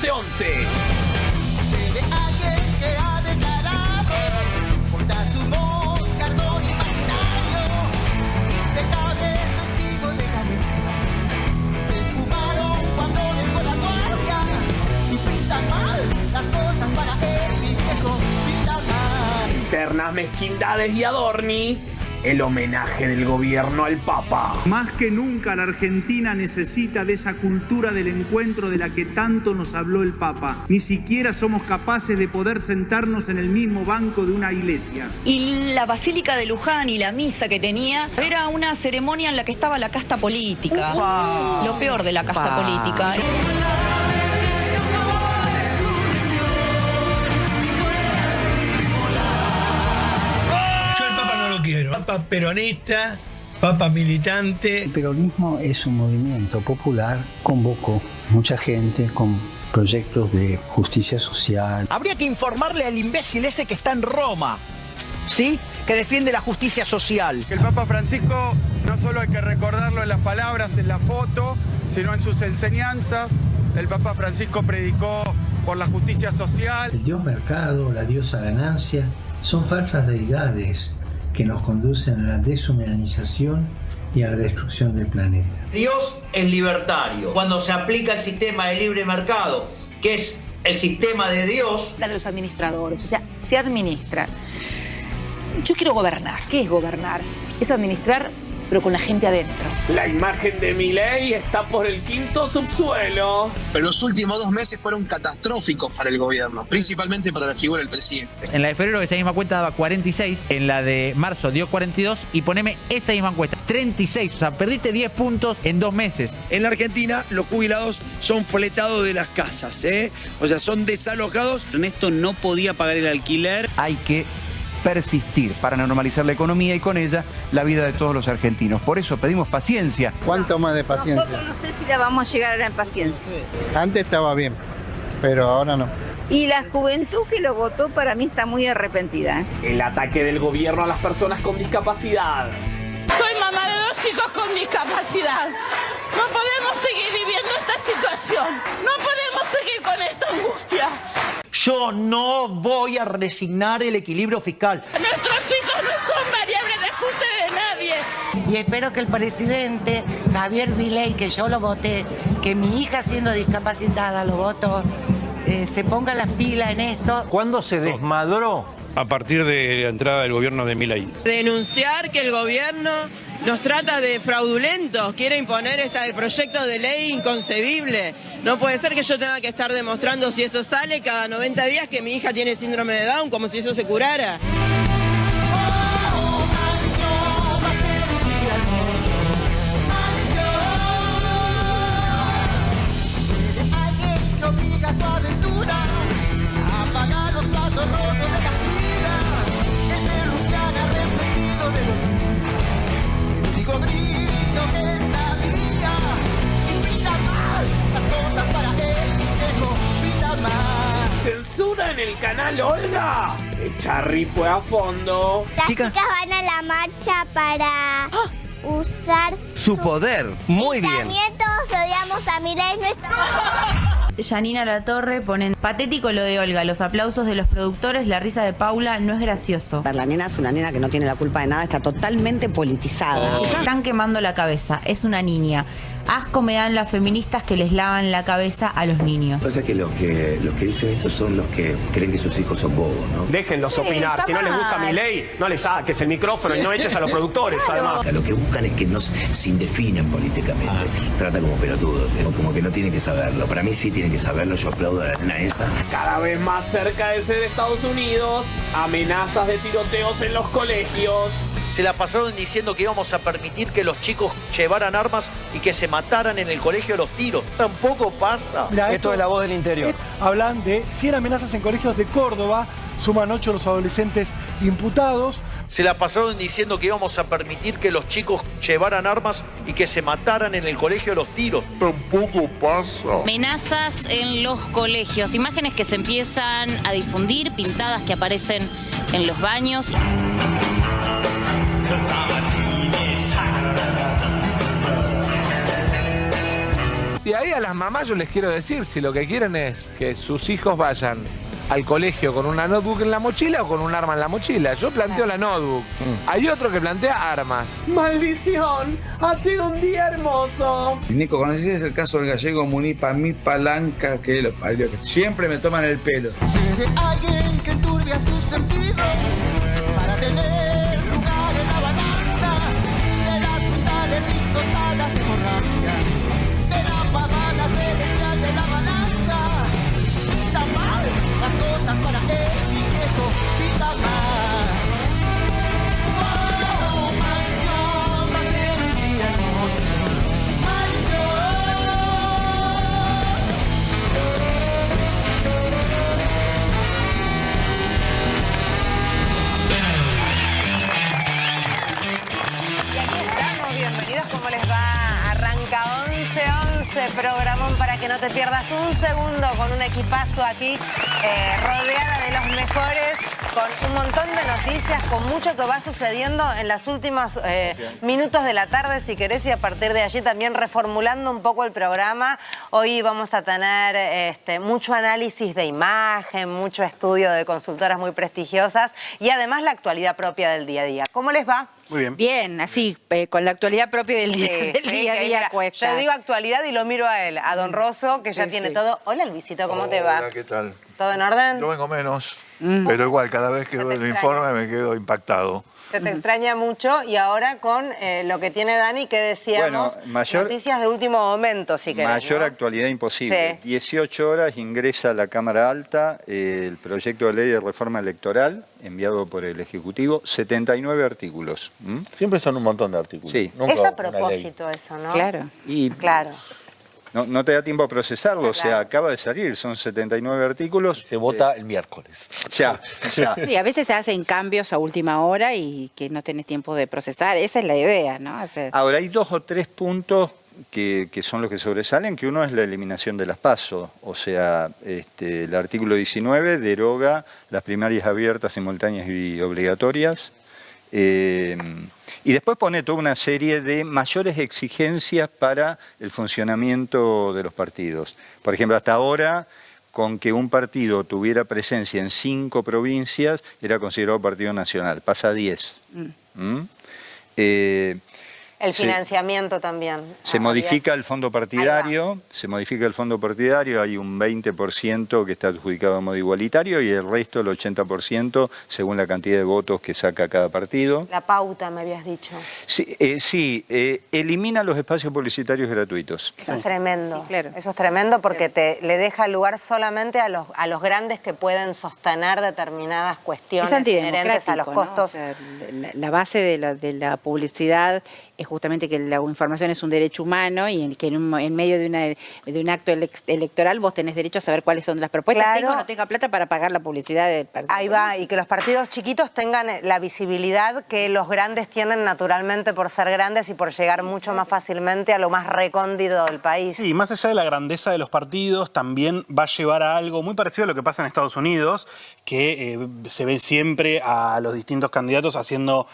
1111. Sé de alguien que ha declarado contra su moscardón imaginario, impecable testigo de ganancias. Se esfumaron cuando llegó la guardia y pintan mal las cosas para él, mi viejo, pintan mal. Internas mezquindades y adorni. El homenaje del gobierno al Papa. Más que nunca la Argentina necesita de esa cultura del encuentro de la que tanto nos habló el Papa. Ni siquiera somos capaces de poder sentarnos en el mismo banco de una iglesia. Y la Basílica de Luján y la misa que tenía era una ceremonia en la que estaba la casta política. Lo peor de la casta política. Papa peronista, papa militante. El peronismo es un movimiento popular, convocó mucha gente con proyectos de justicia social. Habría que informarle al imbécil ese que está en Roma, ¿sí? Que defiende la justicia social. Que el Papa Francisco no solo hay que recordarlo en las palabras, en la foto, sino en sus enseñanzas. El Papa Francisco predicó por la justicia social. El dios mercado, la diosa ganancia, son falsas deidades que nos conducen a la deshumanización y a la destrucción del planeta. Dios es libertario. Cuando se aplica el sistema de libre mercado, que es el sistema de Dios... La de los administradores, o sea, se administra. Yo quiero gobernar. ¿Qué es gobernar? Es administrar, pero con la gente adentro. La imagen de Milei está por el quinto subsuelo. Pero los últimos 2 meses fueron catastróficos para el gobierno, principalmente para la figura del presidente. En la de febrero esa misma cuenta daba 46, en la de marzo dio 42 y poneme esa misma encuesta, 36, o sea, perdiste 10 puntos en 2 meses. En la Argentina los jubilados son fletados de las casas, o sea, son desalojados. Ernesto no podía pagar el alquiler. Hay que persistir para normalizar la economía y con ella la vida de todos los argentinos. Por eso pedimos paciencia. ¿Cuánto más de paciencia? Tampoco no sé si la vamos a llegar a la paciencia. Antes estaba bien, pero ahora no. Y la juventud que lo votó para mí está muy arrepentida. El ataque del gobierno a las personas con discapacidad. Soy mamá de 2 hijos con discapacidad. No podemos seguir viviendo esta situación. No podemos seguir con esta angustia. Yo no voy a resignar el equilibrio fiscal. Nuestros hijos no son variables de ajuste de nadie. Y espero que el presidente Javier Milei, que yo lo voté, que mi hija siendo discapacitada lo votó, se ponga las pilas en esto. ¿Cuándo se desmadró? A partir de la entrada del gobierno de Milei. Denunciar que el gobierno nos trata de fraudulentos, quiere imponer el proyecto de ley inconcebible. No puede ser que yo tenga que estar demostrando si eso sale cada 90 días que mi hija tiene síndrome de Down, como si eso se curara. Alguien que obliga a su aventura a pagar los platos rotos de la gira. Ese rufián arrepentido de los hijos. El único grito que sabía. Y pinta mal las cosas para él, viejo, pinta mal. ¿Censura en el canal Olga? Echarri fue a fondo. Las chicas van a la marcha para usar su poder. Muy bien. También todos odiamos a Milei. Yanina Latorre ponen patético lo de Olga, los aplausos de los productores, la risa de Paula no es gracioso. La nena es una nena que no tiene la culpa de nada, está totalmente politizada. Están quemando la cabeza, es una niña. Asco me dan las feministas que les lavan la cabeza a los niños. Pasa que los que dicen esto son los que creen que sus hijos son bobos, ¿no? Déjenlos opinar, si no les gusta Milei, no les saques el micrófono y no eches a los productores, además. Lo que buscan es que no se indefinen políticamente. Trata como pelotudos, como que no tienen que saberlo. Para mí sí tienen que saberlo, yo aplaudo a la nena esa. Cada vez más cerca de ser Estados Unidos, amenazas de tiroteos en los colegios. Se la pasaron diciendo que íbamos a permitir que los chicos llevaran armas y que se mataran en el colegio a los tiros. Tampoco pasa. Esto es La Voz del Interior. Hablan de 100 amenazas en colegios de Córdoba. Suman 8 los adolescentes imputados. Se la pasaron diciendo que íbamos a permitir que los chicos llevaran armas y que se mataran en el colegio a los tiros. Tampoco pasa. Amenazas en los colegios, imágenes que se empiezan a difundir, pintadas que aparecen en los baños. ahí a las mamás yo les quiero decir, si lo que quieren es que sus hijos vayan al colegio con una notebook en la mochila o con un arma en la mochila. Yo planteo la notebook. Hay otro que plantea armas. ¡Maldición! ¡Ha sido un día hermoso! Nico, ¿conocés el caso del gallego Munipa, mi palanca, que lo parió? Siempre me toman el pelo. Sé de alguien que enturbia sus sentidos para tener lugar en la balanza de las brutales risotadas hemorragias, de la pavada celestial de la avalancha. Pinta mal las cosas para él, mi viejo, pinta mal. Oh, maldición, va a ser un día hermoso. Bienvenidos, ¿cómo les va? Arranca 11:11, programón para que no te pierdas un segundo con un equipazo aquí, rodeada de los mejores, con un montón de noticias, con mucho que va sucediendo en los últimos minutos de la tarde, si querés, y a partir de allí también reformulando un poco el programa. Hoy vamos a tener mucho análisis de imagen, mucho estudio de consultoras muy prestigiosas y además la actualidad propia del día a día. ¿Cómo les va? Muy bien. Bien, así, con la actualidad propia del día a día cuesta. Yo digo actualidad y lo miro a él, a don Rosso, que ya tiene todo. Hola, Luisito, ¿cómo te va? Hola, ¿qué tal? ¿Todo en orden? Yo vengo menos, pero igual, cada vez que veo el informe me quedo impactado. Se te extraña mucho y ahora con lo que tiene Dani, que decíamos, noticias de último momento, si querés. Mayor actualidad imposible. Sí. 18 horas ingresa a la Cámara Alta el proyecto de ley de reforma electoral enviado por el Ejecutivo, 79 artículos. Siempre son un montón de artículos. Sí. Es a propósito eso, ¿no? Claro. Y claro. No te da tiempo a procesarlo, o sea, acaba de salir, son 79 artículos. Se vota el miércoles. Ya. Sí, a veces se hacen cambios a última hora y que no tenés tiempo de procesar. Esa es la idea, ¿no? Ahora, hay 2 o 3 puntos que son los que sobresalen, que uno es la eliminación de las PASO. O sea, el artículo 19 deroga las primarias abiertas, simultáneas y obligatorias. Y después pone toda una serie de mayores exigencias para el funcionamiento de los partidos. Por ejemplo, hasta ahora, con que un partido tuviera presencia en 5 provincias, era considerado partido nacional. Pasa a 10. El financiamiento también. Se modifica el fondo partidario, hay un 20% que está adjudicado a modo igualitario y el resto, el 80%, según la cantidad de votos que saca cada partido. La pauta, me habías dicho. Sí, elimina los espacios publicitarios gratuitos. Eso es tremendo. Sí, claro. Eso es tremendo porque le deja lugar solamente a los grandes que pueden sostener determinadas cuestiones inherentes a los costos. ¿No? O sea, la base de la publicidad es justamente que la información es un derecho humano y que en medio de un acto electoral vos tenés derecho a saber cuáles son las propuestas. Claro. Tengo o no tenga plata para pagar la publicidad del partido. Ahí va, y que los partidos chiquitos tengan la visibilidad que los grandes tienen naturalmente por ser grandes y por llegar mucho más fácilmente a lo más recóndito del país. Sí, más allá de la grandeza de los partidos, también va a llevar a algo muy parecido a lo que pasa en Estados Unidos, que se ve siempre a los distintos candidatos haciendo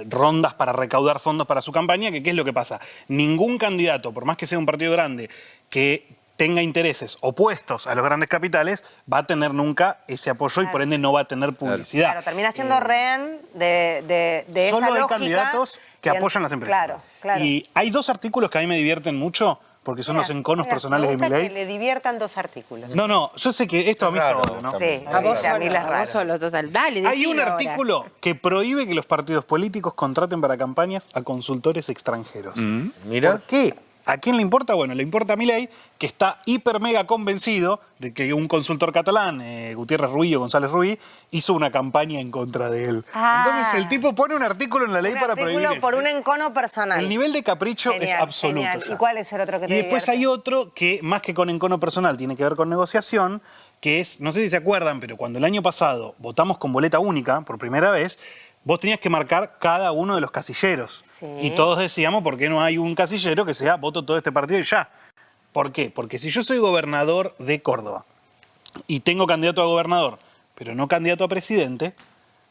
rondas para recaudar fondos para su campaña, que ¿qué es lo que pasa? Ningún candidato, por más que sea un partido grande, que tenga intereses opuestos a los grandes capitales, va a tener nunca ese apoyo y por ende no va a tener publicidad. Claro, termina siendo rehén de esa solo hay lógica. candidatos que apoyan las empresas. Claro. Y hay 2 artículos que a mí me divierten mucho, porque son los enconos personales de Milei. Que le diviertan 2 artículos. No, yo sé que esto a mí solo, ¿no? Sí, a mí les raro. Solo, total. Dale, hay un artículo que prohíbe que los partidos políticos contraten para campañas a consultores extranjeros. Mira. ¿Por qué? ¿A quién le importa? Bueno, le importa a Milei, que está hiper mega convencido de que un consultor catalán, Gutiérrez Ruiz o González Ruiz, hizo una campaña en contra de él. Entonces el tipo pone un artículo en la ley para prohibir eso. Por un encono personal. El nivel de capricho es absoluto. ¿Y cuál es el otro que te Y después hay otro que, más que con encono personal, tiene que ver con negociación, que es, no sé si se acuerdan, pero cuando el año pasado votamos con boleta única, por primera vez, vos tenías que marcar cada uno de los casilleros. Sí. Y todos decíamos, ¿por qué no hay un casillero que sea voto todo este partido y ya? ¿Por qué? Porque si yo soy gobernador de Córdoba y tengo candidato a gobernador, pero no candidato a presidente,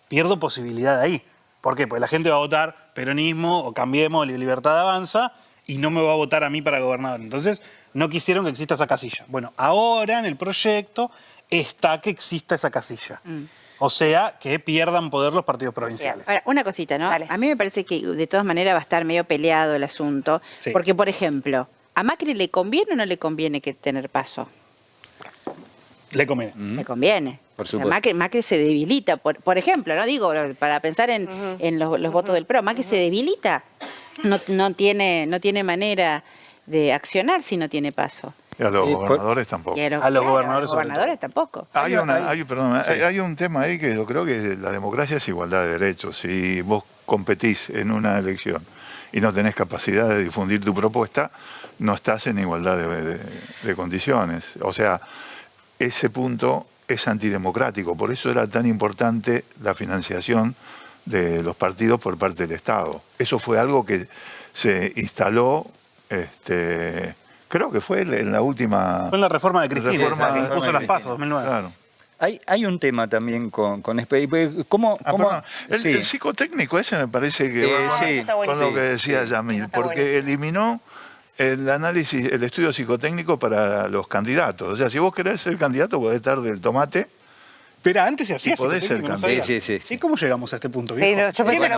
pierdo posibilidad ahí. ¿Por qué? Porque la gente va a votar peronismo o Cambiemos, Libertad Avanza, y no me va a votar a mí para gobernador. Entonces, no quisieron que exista esa casilla. Bueno, ahora en el proyecto está que exista esa casilla. O sea, que pierdan poder los partidos provinciales. Ahora, una cosita, ¿no? A mí me parece que de todas maneras va a estar medio peleado el asunto. Sí. Porque, por ejemplo, ¿a Macri le conviene o no le conviene que tener paso? Le conviene. Le conviene. Por O sea, supuesto. Macri se debilita, por ejemplo, ¿no? Digo, para pensar en los votos del PRO, Macri se debilita. No tiene manera de accionar si no tiene paso. Y a los gobernadores tampoco. A los gobernadores tampoco. Hay un tema ahí que yo creo que la democracia es igualdad de derechos. Si vos competís en una elección y no tenés capacidad de difundir tu propuesta, no estás en igualdad de condiciones. O sea, ese punto es antidemocrático. Por eso era tan importante la financiación de los partidos por parte del Estado. Eso fue algo que se instaló, creo que fue en la última... Fue en la reforma de Cristina, que puso las PASO, 2009. Claro. Hay un tema también con El psicotécnico ese me parece que va con lo que decía Yamil, porque eliminó el análisis, el estudio psicotécnico para los candidatos. O sea, si vos querés ser candidato, podés estar del tomate. Pero antes se hacía podés ser candidato. ¿Y cómo llegamos a este punto, Sí, viejo? no, yo pensé ¿Qué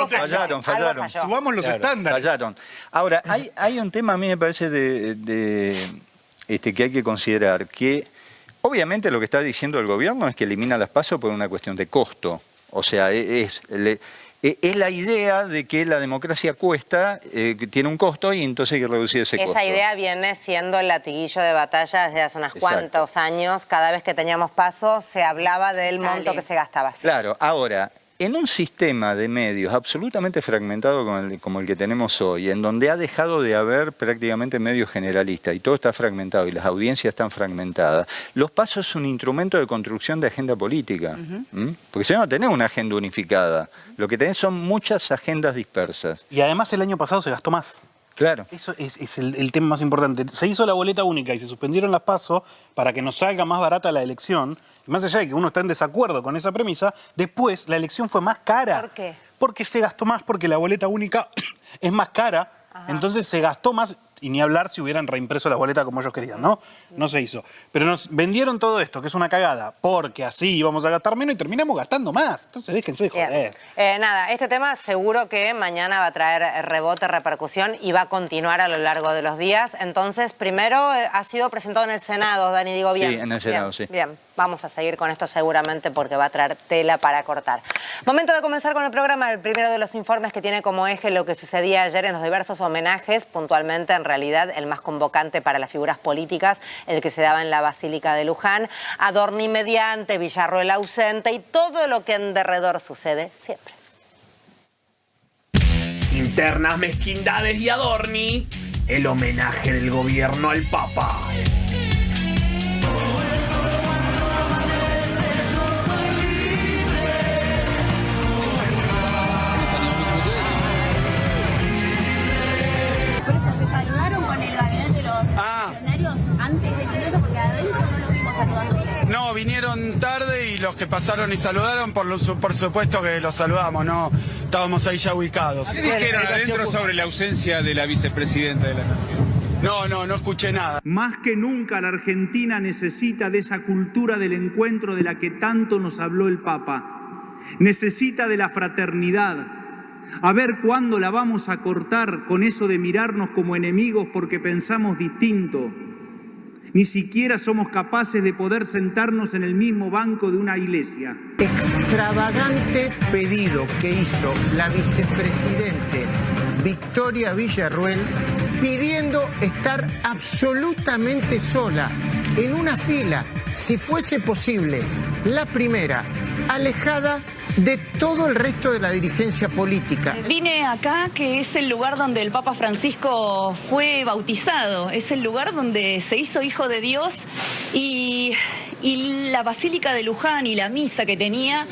que fallaron. Subamos los estándares. Fallaron. Ahora, hay un tema, a mí me parece, que hay que considerar, que obviamente lo que está diciendo el gobierno es que elimina las PASO por una cuestión de costo. O sea, es la idea de que la democracia cuesta, tiene un costo y entonces hay que reducir ese costo. Esa idea viene siendo el latiguillo de batalla desde hace unos cuantos años. Cada vez que teníamos paso se hablaba del monto que se gastaba. Sí. Claro, ahora, en un sistema de medios absolutamente fragmentado como el que tenemos hoy, en donde ha dejado de haber prácticamente medios generalistas y todo está fragmentado y las audiencias están fragmentadas, los pasos es un instrumento de construcción de agenda política. Porque si no tenés una agenda unificada, lo que tenés son muchas agendas dispersas. Y además el año pasado se gastó más. Claro. Eso es el tema más importante. Se hizo la boleta única y se suspendieron las PASO para que nos salga más barata la elección. Y más allá de que uno está en desacuerdo con esa premisa, después la elección fue más cara. ¿Por qué? Porque se gastó más, porque la boleta única es más cara. Entonces se gastó más, y ni hablar si hubieran reimpreso la boleta como ellos querían, ¿no? No se hizo. Pero nos vendieron todo esto, que es una cagada, porque así íbamos a gastar menos y terminamos gastando más. Entonces déjense de joder. Nada, este tema seguro que mañana va a traer rebote, repercusión y va a continuar a lo largo de los días. Entonces, primero ha sido presentado en el Senado, Dani, digo bien. Sí, en el Senado, sí. Bien, vamos a seguir con esto seguramente porque va a traer tela para cortar. Momento de comenzar con el programa, el primero de los informes que tiene como eje lo que sucedía ayer en los diversos homenajes, puntualmente en realidad el más convocante para las figuras políticas, el que se daba en la Basílica de Luján, Adorni mediante, Villarroel ausente y todo lo que en derredor sucede siempre. Internas mezquindades y Adorni, el homenaje del gobierno al Papa. Por eso se saludaron con el gabinete de los funcionarios antes del ingreso, porque adentro no lo vimos saludándose. No, vinieron tarde y los que pasaron y saludaron, por supuesto que los saludamos, no estábamos ahí ya ubicados. ¿Qué dijeron adentro sobre la ausencia de la vicepresidenta de la Nación? No escuché nada. Más que nunca la Argentina necesita de esa cultura del encuentro de la que tanto nos habló el Papa. Necesita de la fraternidad. A ver cuándo la vamos a cortar con eso de mirarnos como enemigos porque pensamos distinto. Ni siquiera somos capaces de poder sentarnos en el mismo banco de una iglesia. Extravagante pedido que hizo la vicepresidente Victoria Villarroel, pidiendo estar absolutamente sola, en una fila, si fuese posible, la primera, alejada de todo el resto de la dirigencia política. Vine acá, que es el lugar donde el Papa Francisco fue bautizado, es el lugar donde se hizo hijo de Dios y la Basílica de Luján y la misa que tenía,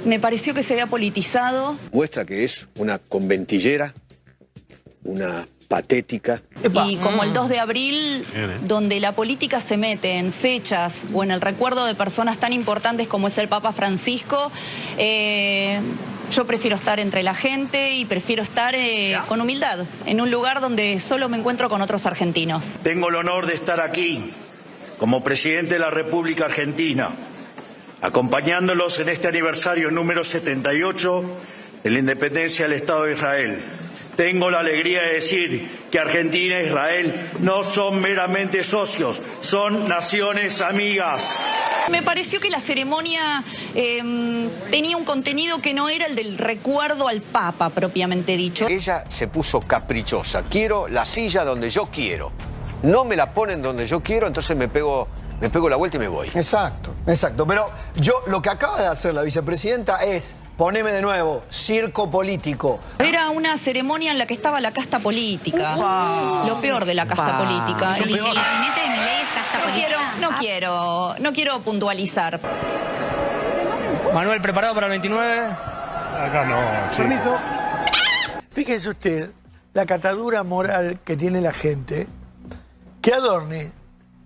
me pareció que se había politizado. Muestra que es una conventillera, una patética. Y como el 2 de abril, donde la política se mete en fechas o en el recuerdo de personas tan importantes como es el Papa Francisco, Yo prefiero estar entre la gente y prefiero estar con humildad, en un lugar donde solo me encuentro con otros argentinos. Tengo el honor de estar aquí como presidente de la República Argentina, acompañándolos en este aniversario número 78 de la independencia del Estado de Israel. Tengo la alegría de decir que Argentina e Israel no son meramente socios, son naciones amigas. Me pareció que la ceremonia tenía un contenido que no era el del recuerdo al Papa, propiamente dicho. Ella se puso caprichosa. Quiero la silla donde yo quiero. No me la ponen donde yo quiero, entonces me pego la vuelta y me voy. Exacto, exacto. Pero lo que acaba de hacer la vicepresidenta es, poneme de nuevo, circo político. Era una ceremonia en la que estaba la casta política. Lo peor de la casta política. ¿El gabinete de Milei es casta política? No quiero puntualizar. Manuel, ¿preparado para el 29? Acá no, Permiso. Fíjese usted la catadura moral que tiene la gente, que Adorni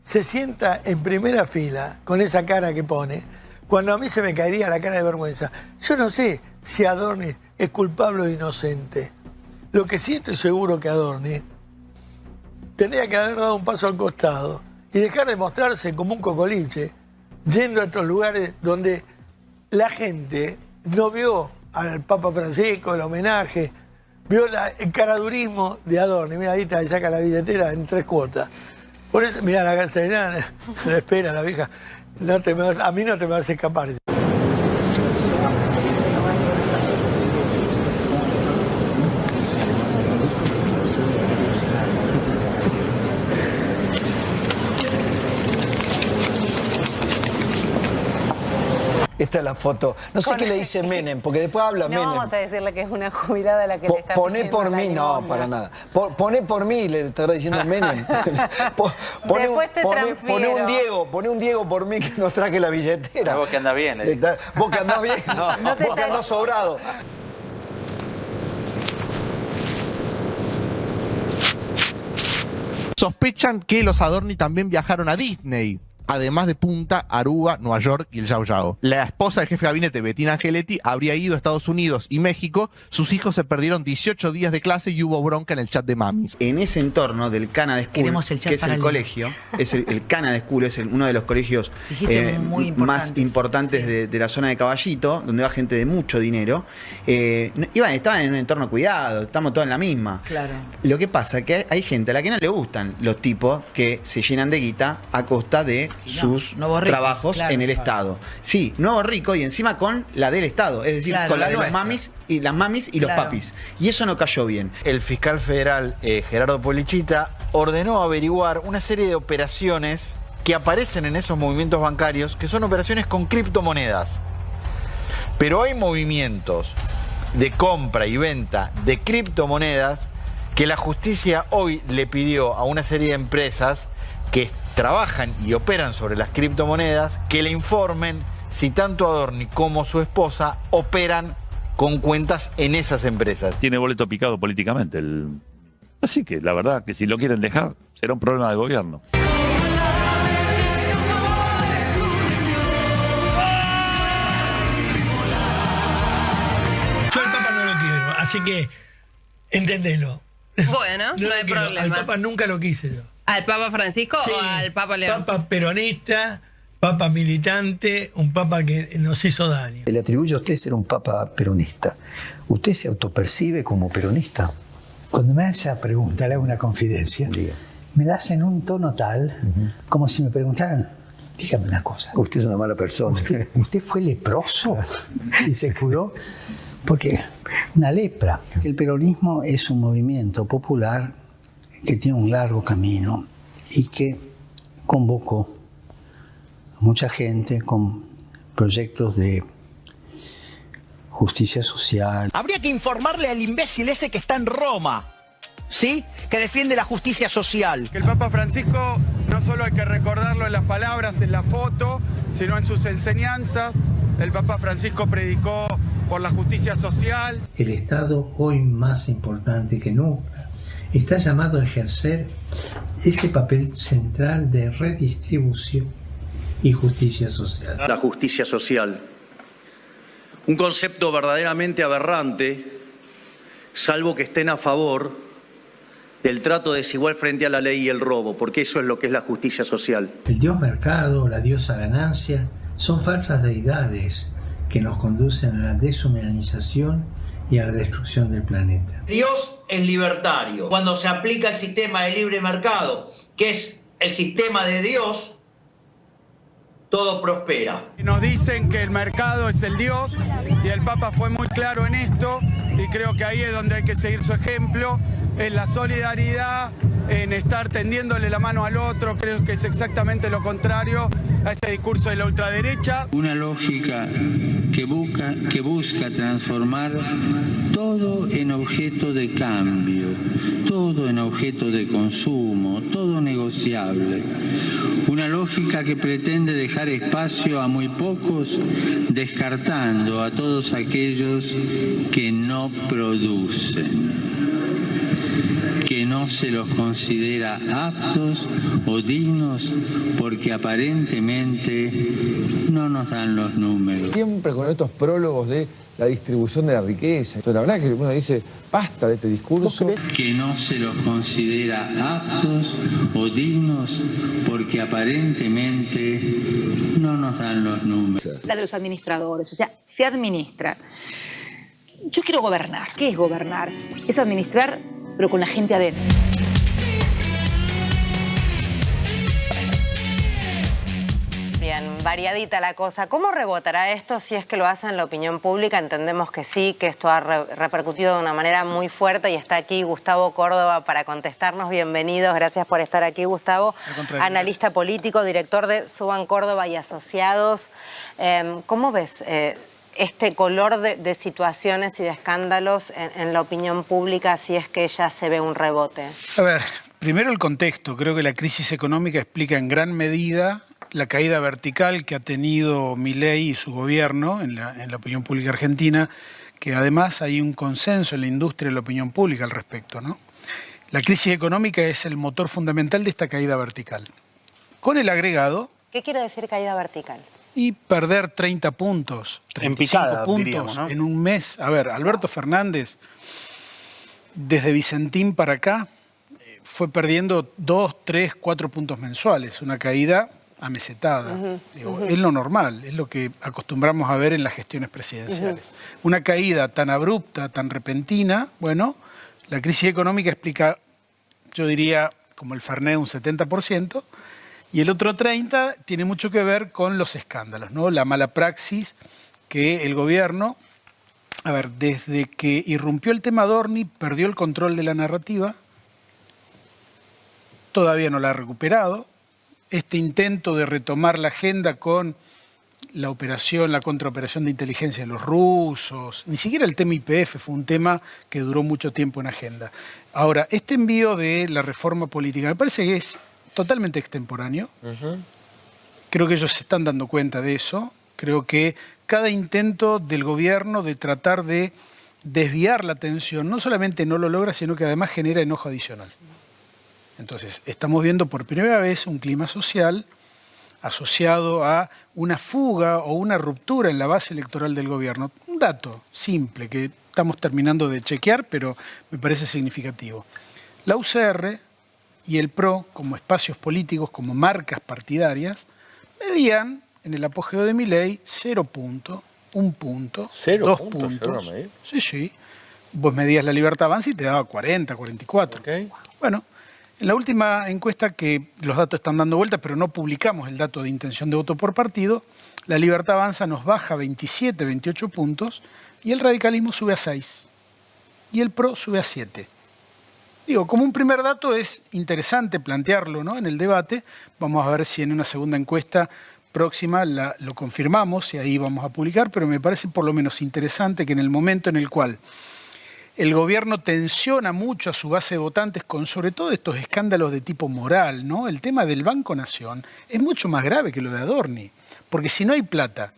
se sienta en primera fila con esa cara que pone, cuando a mí se me caería la cara de vergüenza. Yo no sé si Adorni es culpable o inocente. Lo que sí estoy seguro que Adorni tendría que haber dado un paso al costado y dejar de mostrarse como un cocoliche, yendo a estos lugares donde la gente no vio al Papa Francisco, el homenaje, vio el caradurismo de Adorni. Mira, ahí está, ahí saca la billetera en 3 cuotas. Por eso, mirá, la castellana, la espera, la vieja. A mí no te me vas a escapar. Esta es la foto. No sé qué le dice Menem, porque después habla Menem. No vamos a decirle que es una jubilada la que le está Poné por mí, no, para nada. Poné por mí, le estará diciendo Menem. Poné un Diego por mí que nos traje la billetera. Vos que andás bien, Vos que andás bien, vos que andás sobrado. Sospechan que los Adorni también viajaron a Disney, además de Punta, Aruba, Nueva York y el Yao Yao. La esposa del jefe de gabinete, Bettina Angeletti, habría ido a Estados Unidos y México. Sus hijos se perdieron 18 días de clase y hubo bronca en el chat de mamis. En ese entorno del Canada School, que es el colegio, el Canada School es uno de los colegios más importantes de la zona de Caballito, donde va gente de mucho dinero. Estaban en un entorno cuidado, estamos todos en la misma. Claro. Lo que pasa es que hay gente a la que no le gustan los tipos que se llenan de guita a costa de sus trabajos en el Estado. Sí, nuevo rico y encima con la del Estado, es decir, con la de los mamis y las mamis y los papis. Y eso no cayó bien. El fiscal federal Gerardo Polichita ordenó averiguar una serie de operaciones que aparecen en esos movimientos bancarios, que son operaciones con criptomonedas. Pero hay movimientos de compra y venta de criptomonedas que la justicia hoy le pidió a una serie de empresas que trabajan y operan sobre las criptomonedas que le informen si tanto Adorni como su esposa operan con cuentas en esas empresas. Tiene boleto picado políticamente. Así que la verdad que si lo quieren dejar será un problema del gobierno. Yo al Papa no lo quiero, así que entendelo. Bueno, no hay problema. Al Papa nunca lo quise yo. ¿Al Papa Francisco o al Papa León? Papa peronista, Papa militante, un Papa que nos hizo daño. Le atribuyo a usted ser un Papa peronista. ¿Usted se autopercibe como peronista? Cuando me hace esa pregunta, le hago una confidencia. Me la hace en un tono tal, como si me preguntaran, dígame una cosa. Usted es una mala persona. ¿Usted fue leproso y se curó? Porque una lepra. El peronismo es un movimiento popular que tiene un largo camino y que convocó a mucha gente con proyectos de justicia social. Habría que informarle al imbécil ese que está en Roma, ¿sí? Que defiende la justicia social. Que el Papa Francisco no solo hay que recordarlo en las palabras, en la foto, sino en sus enseñanzas. El Papa Francisco predicó por la justicia social. El Estado, hoy más importante que nunca, está llamado a ejercer ese papel central de redistribución y justicia social. La justicia social. Un concepto verdaderamente aberrante, salvo que estén a favor del trato desigual frente a la ley y el robo, porque eso es lo que es la justicia social. El dios mercado, la diosa ganancia, son falsas deidades que nos conducen a la deshumanización y a la destrucción del planeta. Dios es libertario. Cuando se aplica el sistema de libre mercado, que es el sistema de Dios, todo prospera. Nos dicen que el mercado es el Dios y el Papa fue muy claro en esto y creo que ahí es donde hay que seguir su ejemplo, en la solidaridad, en estar tendiéndole la mano al otro. Creo que es exactamente lo contrario a ese discurso de la ultraderecha. Una lógica que busca transformar todo en objeto de cambio, todo en objeto de consumo, todo negociable. Una lógica que pretende dejar espacio a muy pocos, descartando a todos aquellos que no producen, que no se los considera aptos o dignos porque aparentemente no nos dan los números. Siempre con estos prólogos de la distribución de la riqueza. Entonces, la verdad es que uno dice, basta de este discurso. Que no se los considera aptos o dignos porque aparentemente no nos dan los números. La de los administradores, o sea, se administra. Yo quiero gobernar. ¿Qué es gobernar? Es administrar, pero con la gente adentro. Bien, variadita la cosa. ¿Cómo rebotará esto si es que lo hace en la opinión pública? Entendemos que sí, que esto ha repercutido de una manera muy fuerte y está aquí Gustavo Córdoba para contestarnos. Bienvenidos, gracias por estar aquí, Gustavo. Analista político, director de Suban Córdoba y Asociados. ¿Cómo ves este color de situaciones y de escándalos en la opinión pública si es que ya se ve un rebote? A ver, primero el contexto. Creo que la crisis económica explica en gran medida la caída vertical que ha tenido Milei y su gobierno en la opinión pública argentina, que además hay un consenso en la industria y en la opinión pública al respecto, ¿no? La crisis económica es el motor fundamental de esta caída vertical. Con el agregado... ¿Qué quiere decir caída vertical? Y perder 30 puntos, 35 en picada, puntos diríamos, ¿no? En un mes. A ver, Alberto Fernández, desde Vicentín para acá, fue perdiendo 2, 3, 4 puntos mensuales. Una caída amesetada. Es lo normal, es lo que acostumbramos a ver en las gestiones presidenciales. Una caída tan abrupta, tan repentina, bueno, la crisis económica explica, yo diría, como el Fernet, un 70%, y el otro 30% tiene mucho que ver con los escándalos, ¿no? La mala praxis que el gobierno, a ver, desde que irrumpió el tema Dorni, perdió el control de la narrativa, todavía no la ha recuperado. Este intento de retomar la agenda con la operación, la contraoperación de inteligencia de los rusos, ni siquiera el tema YPF fue un tema que duró mucho tiempo en agenda. Ahora, este envío de la reforma política me parece que es totalmente extemporáneo. Creo que ellos se están dando cuenta de eso. Creo que cada intento del gobierno de tratar de desviar la atención no solamente no lo logra, sino que además genera enojo adicional. Entonces, estamos viendo por primera vez un clima social asociado a una fuga o una ruptura en la base electoral del gobierno. Un dato simple que estamos terminando de chequear, pero me parece significativo. La UCR y el PRO, como espacios políticos, como marcas partidarias, medían en el apogeo de Milei 0 puntos, 1 punto, 2 puntos. Sí, sí. Vos medías la Libertad Avanza y te daba 40, 44. Bueno, en la última encuesta, que los datos están dando vueltas, pero no publicamos el dato de intención de voto por partido, la Libertad Avanza nos baja 27, 28 puntos y el radicalismo sube a 6 y el PRO sube a 7. Digo, como un primer dato es interesante plantearlo, ¿no?, en el debate. Vamos a ver si en una segunda encuesta próxima lo confirmamos y ahí vamos a publicar, pero me parece por lo menos interesante que en el momento en el cual el gobierno tensiona mucho a su base de votantes con sobre todo estos escándalos de tipo moral, ¿no? El tema del Banco Nación es mucho más grave que lo de Adorni, porque si no hay plata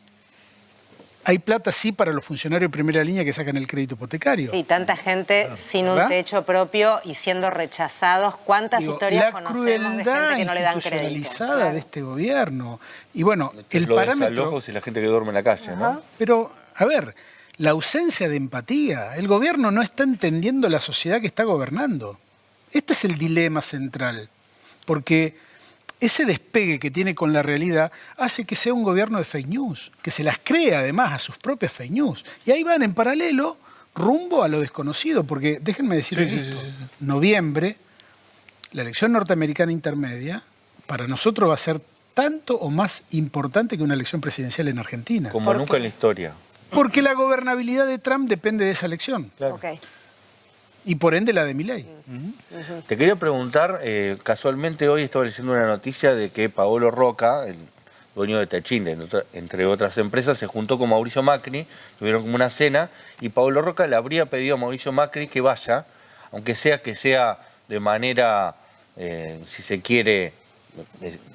sí para los funcionarios de primera línea que sacan el crédito hipotecario. Y tanta gente sin un techo propio y siendo rechazados. ¿Cuántas historias conocemos de gente que no le dan crédito? La institucionalizada de este gobierno. Y bueno, el lo parámetro... desalojos y la gente que duerme en la calle, ¿no? Pero, A ver, la ausencia de empatía. El gobierno no está entendiendo la sociedad que está gobernando. Este es el dilema central, porque ese despegue que tiene con la realidad hace que sea un gobierno de fake news, que se las crea además a sus propias fake news. Y ahí van en paralelo rumbo a lo desconocido, porque déjenme decirles esto, noviembre, la elección norteamericana intermedia, para nosotros va a ser tanto o más importante que una elección presidencial en Argentina. Como nunca en la historia. Porque la gobernabilidad de Trump depende de esa elección. Claro. Okay. Y por ende la de Milei. Te quería preguntar, casualmente hoy estaba leyendo una noticia de que Paolo Roca, el dueño de Techint, entre otras empresas, se juntó con Mauricio Macri, tuvieron como una cena, y Paolo Roca le habría pedido a Mauricio Macri que vaya, aunque sea de manera, si se quiere,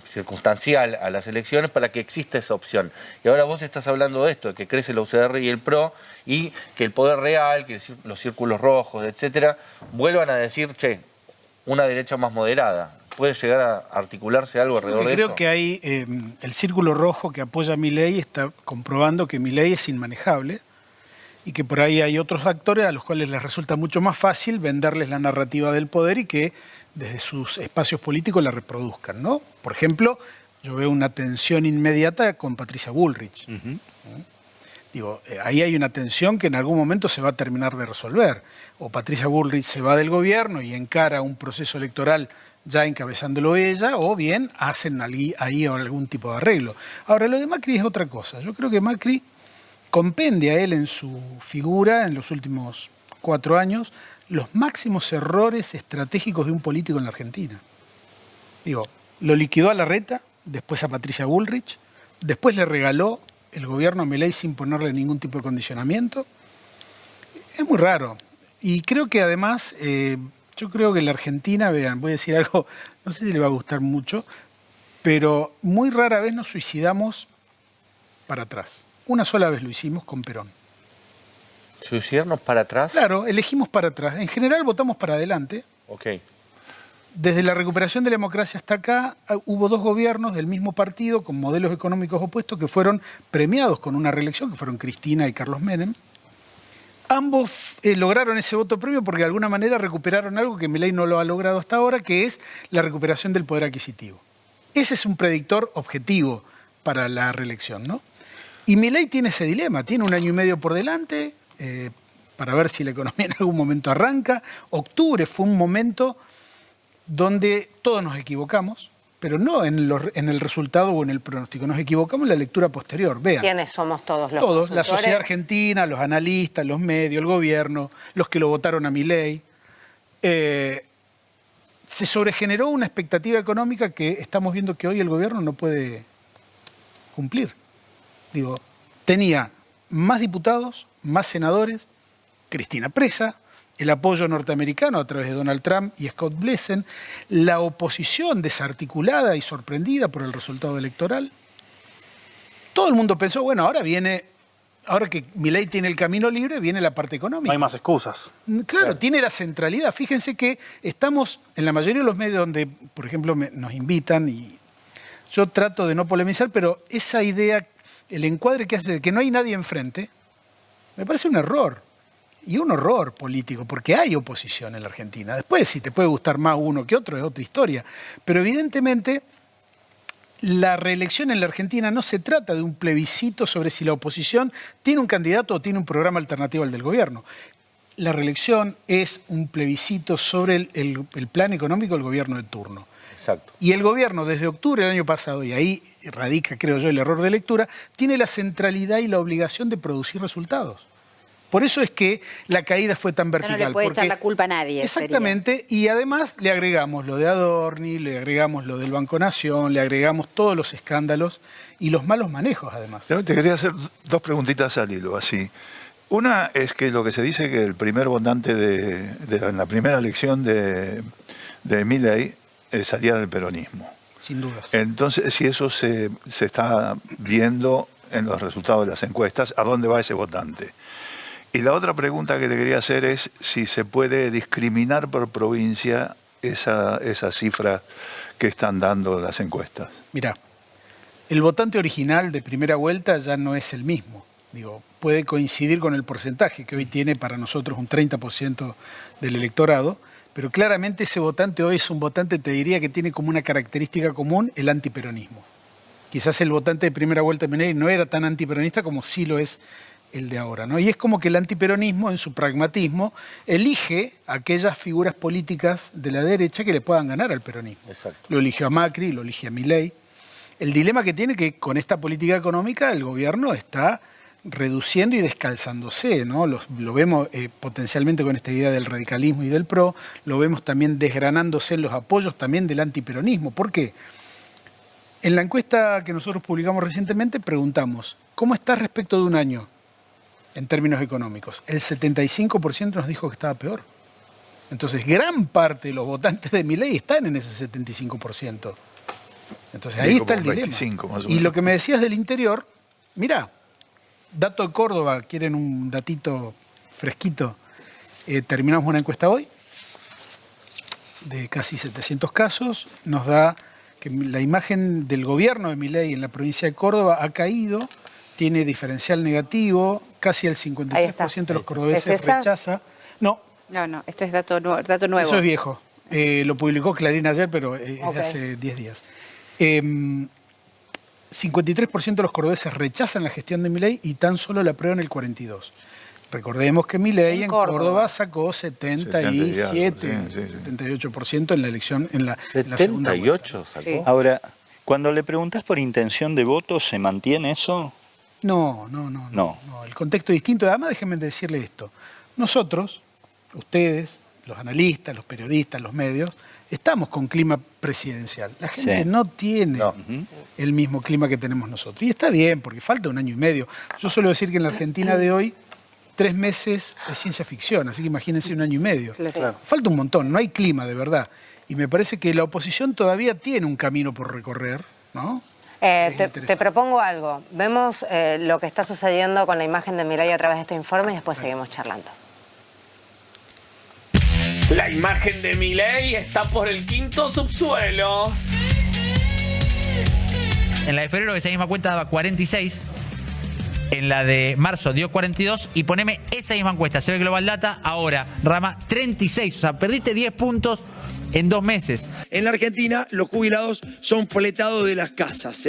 circunstancial a las elecciones, para que exista esa opción. Y ahora vos estás hablando de esto, de que crece la UCR y el PRO, y que el poder real, que los círculos rojos, etcétera, vuelvan a decir, che, una derecha más moderada. ¿Puede llegar a articularse algo alrededor de eso? Creo que hay el círculo rojo que apoya a Milei está comprobando que Milei es inmanejable y que por ahí hay otros actores a los cuales les resulta mucho más fácil venderles la narrativa del poder y que desde sus espacios políticos la reproduzcan, ¿no? Por ejemplo, yo veo una tensión inmediata con Patricia Bullrich. Digo, ahí hay una tensión que en algún momento se va a terminar de resolver. O Patricia Bullrich se va del gobierno y encara un proceso electoral ya encabezándolo ella, o bien hacen ahí algún tipo de arreglo. Ahora, lo de Macri es otra cosa. Yo creo que Macri compende a él en su figura en los últimos 4 años los máximos errores estratégicos de un político en la Argentina. Digo, lo liquidó a Larreta, después a Patricia Bullrich, después le regaló el gobierno a Milei sin ponerle ningún tipo de condicionamiento. Es muy raro. Y creo que además, yo creo que la Argentina, vean, voy a decir algo, no sé si le va a gustar mucho, pero muy rara vez nos suicidamos para atrás. Una sola vez lo hicimos con Perón. ¿Suicidarnos para atrás? Claro, elegimos para atrás. En general votamos para adelante. Ok. Desde la recuperación de la democracia hasta acá, hubo 2 gobiernos del mismo partido con modelos económicos opuestos que fueron premiados con una reelección, que fueron Cristina y Carlos Menem. Ambos lograron ese voto premio porque de alguna manera recuperaron algo que Milei no lo ha logrado hasta ahora, que es la recuperación del poder adquisitivo. Ese es un predictor objetivo para la reelección, ¿no? Y Milei tiene ese dilema, tiene 1 año y medio por delante para ver si la economía en algún momento arranca. Octubre fue un momento donde todos nos equivocamos, pero no en el resultado o en el pronóstico. Nos equivocamos en la lectura posterior. Vean. ¿Quiénes somos todos los Todos, la sociedad argentina, los analistas, los medios, el gobierno, los que lo votaron a Milei. Se sobregeneró una expectativa económica que estamos viendo que hoy el gobierno no puede cumplir. Digo, tenía más diputados, más senadores, Cristina presa, el apoyo norteamericano a través de Donald Trump y Scott Bessent, la oposición desarticulada y sorprendida por el resultado electoral. Todo el mundo pensó, bueno, ahora que Milei tiene el camino libre, viene la parte económica. No hay más excusas. Claro, tiene la centralidad. Fíjense que estamos en la mayoría de los medios donde, por ejemplo, nos invitan y yo trato de no polemizar, pero esa idea, el encuadre que hace de que no hay nadie enfrente, me parece un error. Y un horror político, porque hay oposición en la Argentina. Después, si te puede gustar más uno que otro, es otra historia. Pero evidentemente, la reelección en la Argentina no se trata de un plebiscito sobre si la oposición tiene un candidato o tiene un programa alternativo al del gobierno. La reelección es un plebiscito sobre el plan económico del gobierno de turno. Exacto. Y el gobierno, desde octubre del año pasado, y ahí radica, creo yo, el error de lectura, tiene la centralidad y la obligación de producir resultados. Por eso es que la caída fue tan vertical. No le puede echar la culpa a nadie. Exactamente, y además le agregamos lo de Adorni, le agregamos lo del Banco Nación, le agregamos todos los escándalos y los malos manejos, además. Te quería hacer 2 preguntitas al hilo, así. Una es que lo que se dice que el primer votante en la primera elección de Milei salía del peronismo. Sin dudas. Entonces, si eso se está viendo en los resultados de las encuestas, ¿a dónde va ese votante? Y la otra pregunta que te quería hacer es si se puede discriminar por provincia esa cifra que están dando las encuestas. Mirá, el votante original de primera vuelta ya no es el mismo. Digo, puede coincidir con el porcentaje que hoy tiene para nosotros un 30% del electorado, pero claramente ese votante hoy es un votante, te diría, que tiene como una característica común el antiperonismo. Quizás el votante de primera vuelta de Milei no era tan antiperonista como sí lo es el de ahora, ¿no? Y es como que el antiperonismo, en su pragmatismo, elige aquellas figuras políticas de la derecha que le puedan ganar al peronismo. Exacto. Lo eligió a Macri, lo eligió a Milei. El dilema que tiene que con esta política económica el gobierno está reduciendo y descalzándose, ¿no? Lo vemos potencialmente con esta idea del radicalismo y del PRO, lo vemos también desgranándose en los apoyos también del antiperonismo. ¿Por qué? En la encuesta que nosotros publicamos recientemente preguntamos, ¿cómo está respecto de un año en términos económicos? El 75% nos dijo que estaba peor. Entonces, gran parte de los votantes de Milei están en ese 75%. Entonces, ahí está el dilema. 25, más o menos. Y lo que me decías del interior, mirá, dato de Córdoba, ¿quieren un datito fresquito? Terminamos una encuesta hoy de casi 700 casos, nos da que la imagen del gobierno de Milei en la provincia de Córdoba ha caído, tiene diferencial negativo, casi el 53% de los cordobeses rechaza. No, esto es dato nuevo. Eso es viejo. Lo publicó Clarín ayer, pero es de hace 10 días. 53% de los cordobeses rechazan la gestión de Milei y tan solo la aprueban el 42%. Recordemos que Milei en Córdoba sacó 78% en la elección, en la segunda vuelta. ¿78 sacó? Sí. Ahora, cuando le preguntás por intención de voto, ¿se mantiene eso? No. El contexto es distinto. Además, déjenme decirle esto. Nosotros, ustedes, los analistas, los periodistas, los medios, estamos con clima presidencial. La gente no tiene el mismo clima que tenemos nosotros. Y está bien, porque falta un año y medio. Yo suelo decir que en la Argentina de hoy, 3 meses es ciencia ficción, así que imagínense un año y medio. Claro. Falta un montón, no hay clima de verdad. Y me parece que la oposición todavía tiene un camino por recorrer, ¿no? Te propongo algo. Vemos lo que está sucediendo con la imagen de Milei a través de este informe y después seguimos charlando. La imagen de Milei está por el 5º subsuelo. En la de febrero esa misma cuenta daba 46. En la de marzo dio 42 y poneme esa misma encuesta, se ve Global Data, ahora Rama 36, o sea, perdiste 10 puntos en 2 meses. En la Argentina los jubilados son fletados de las casas,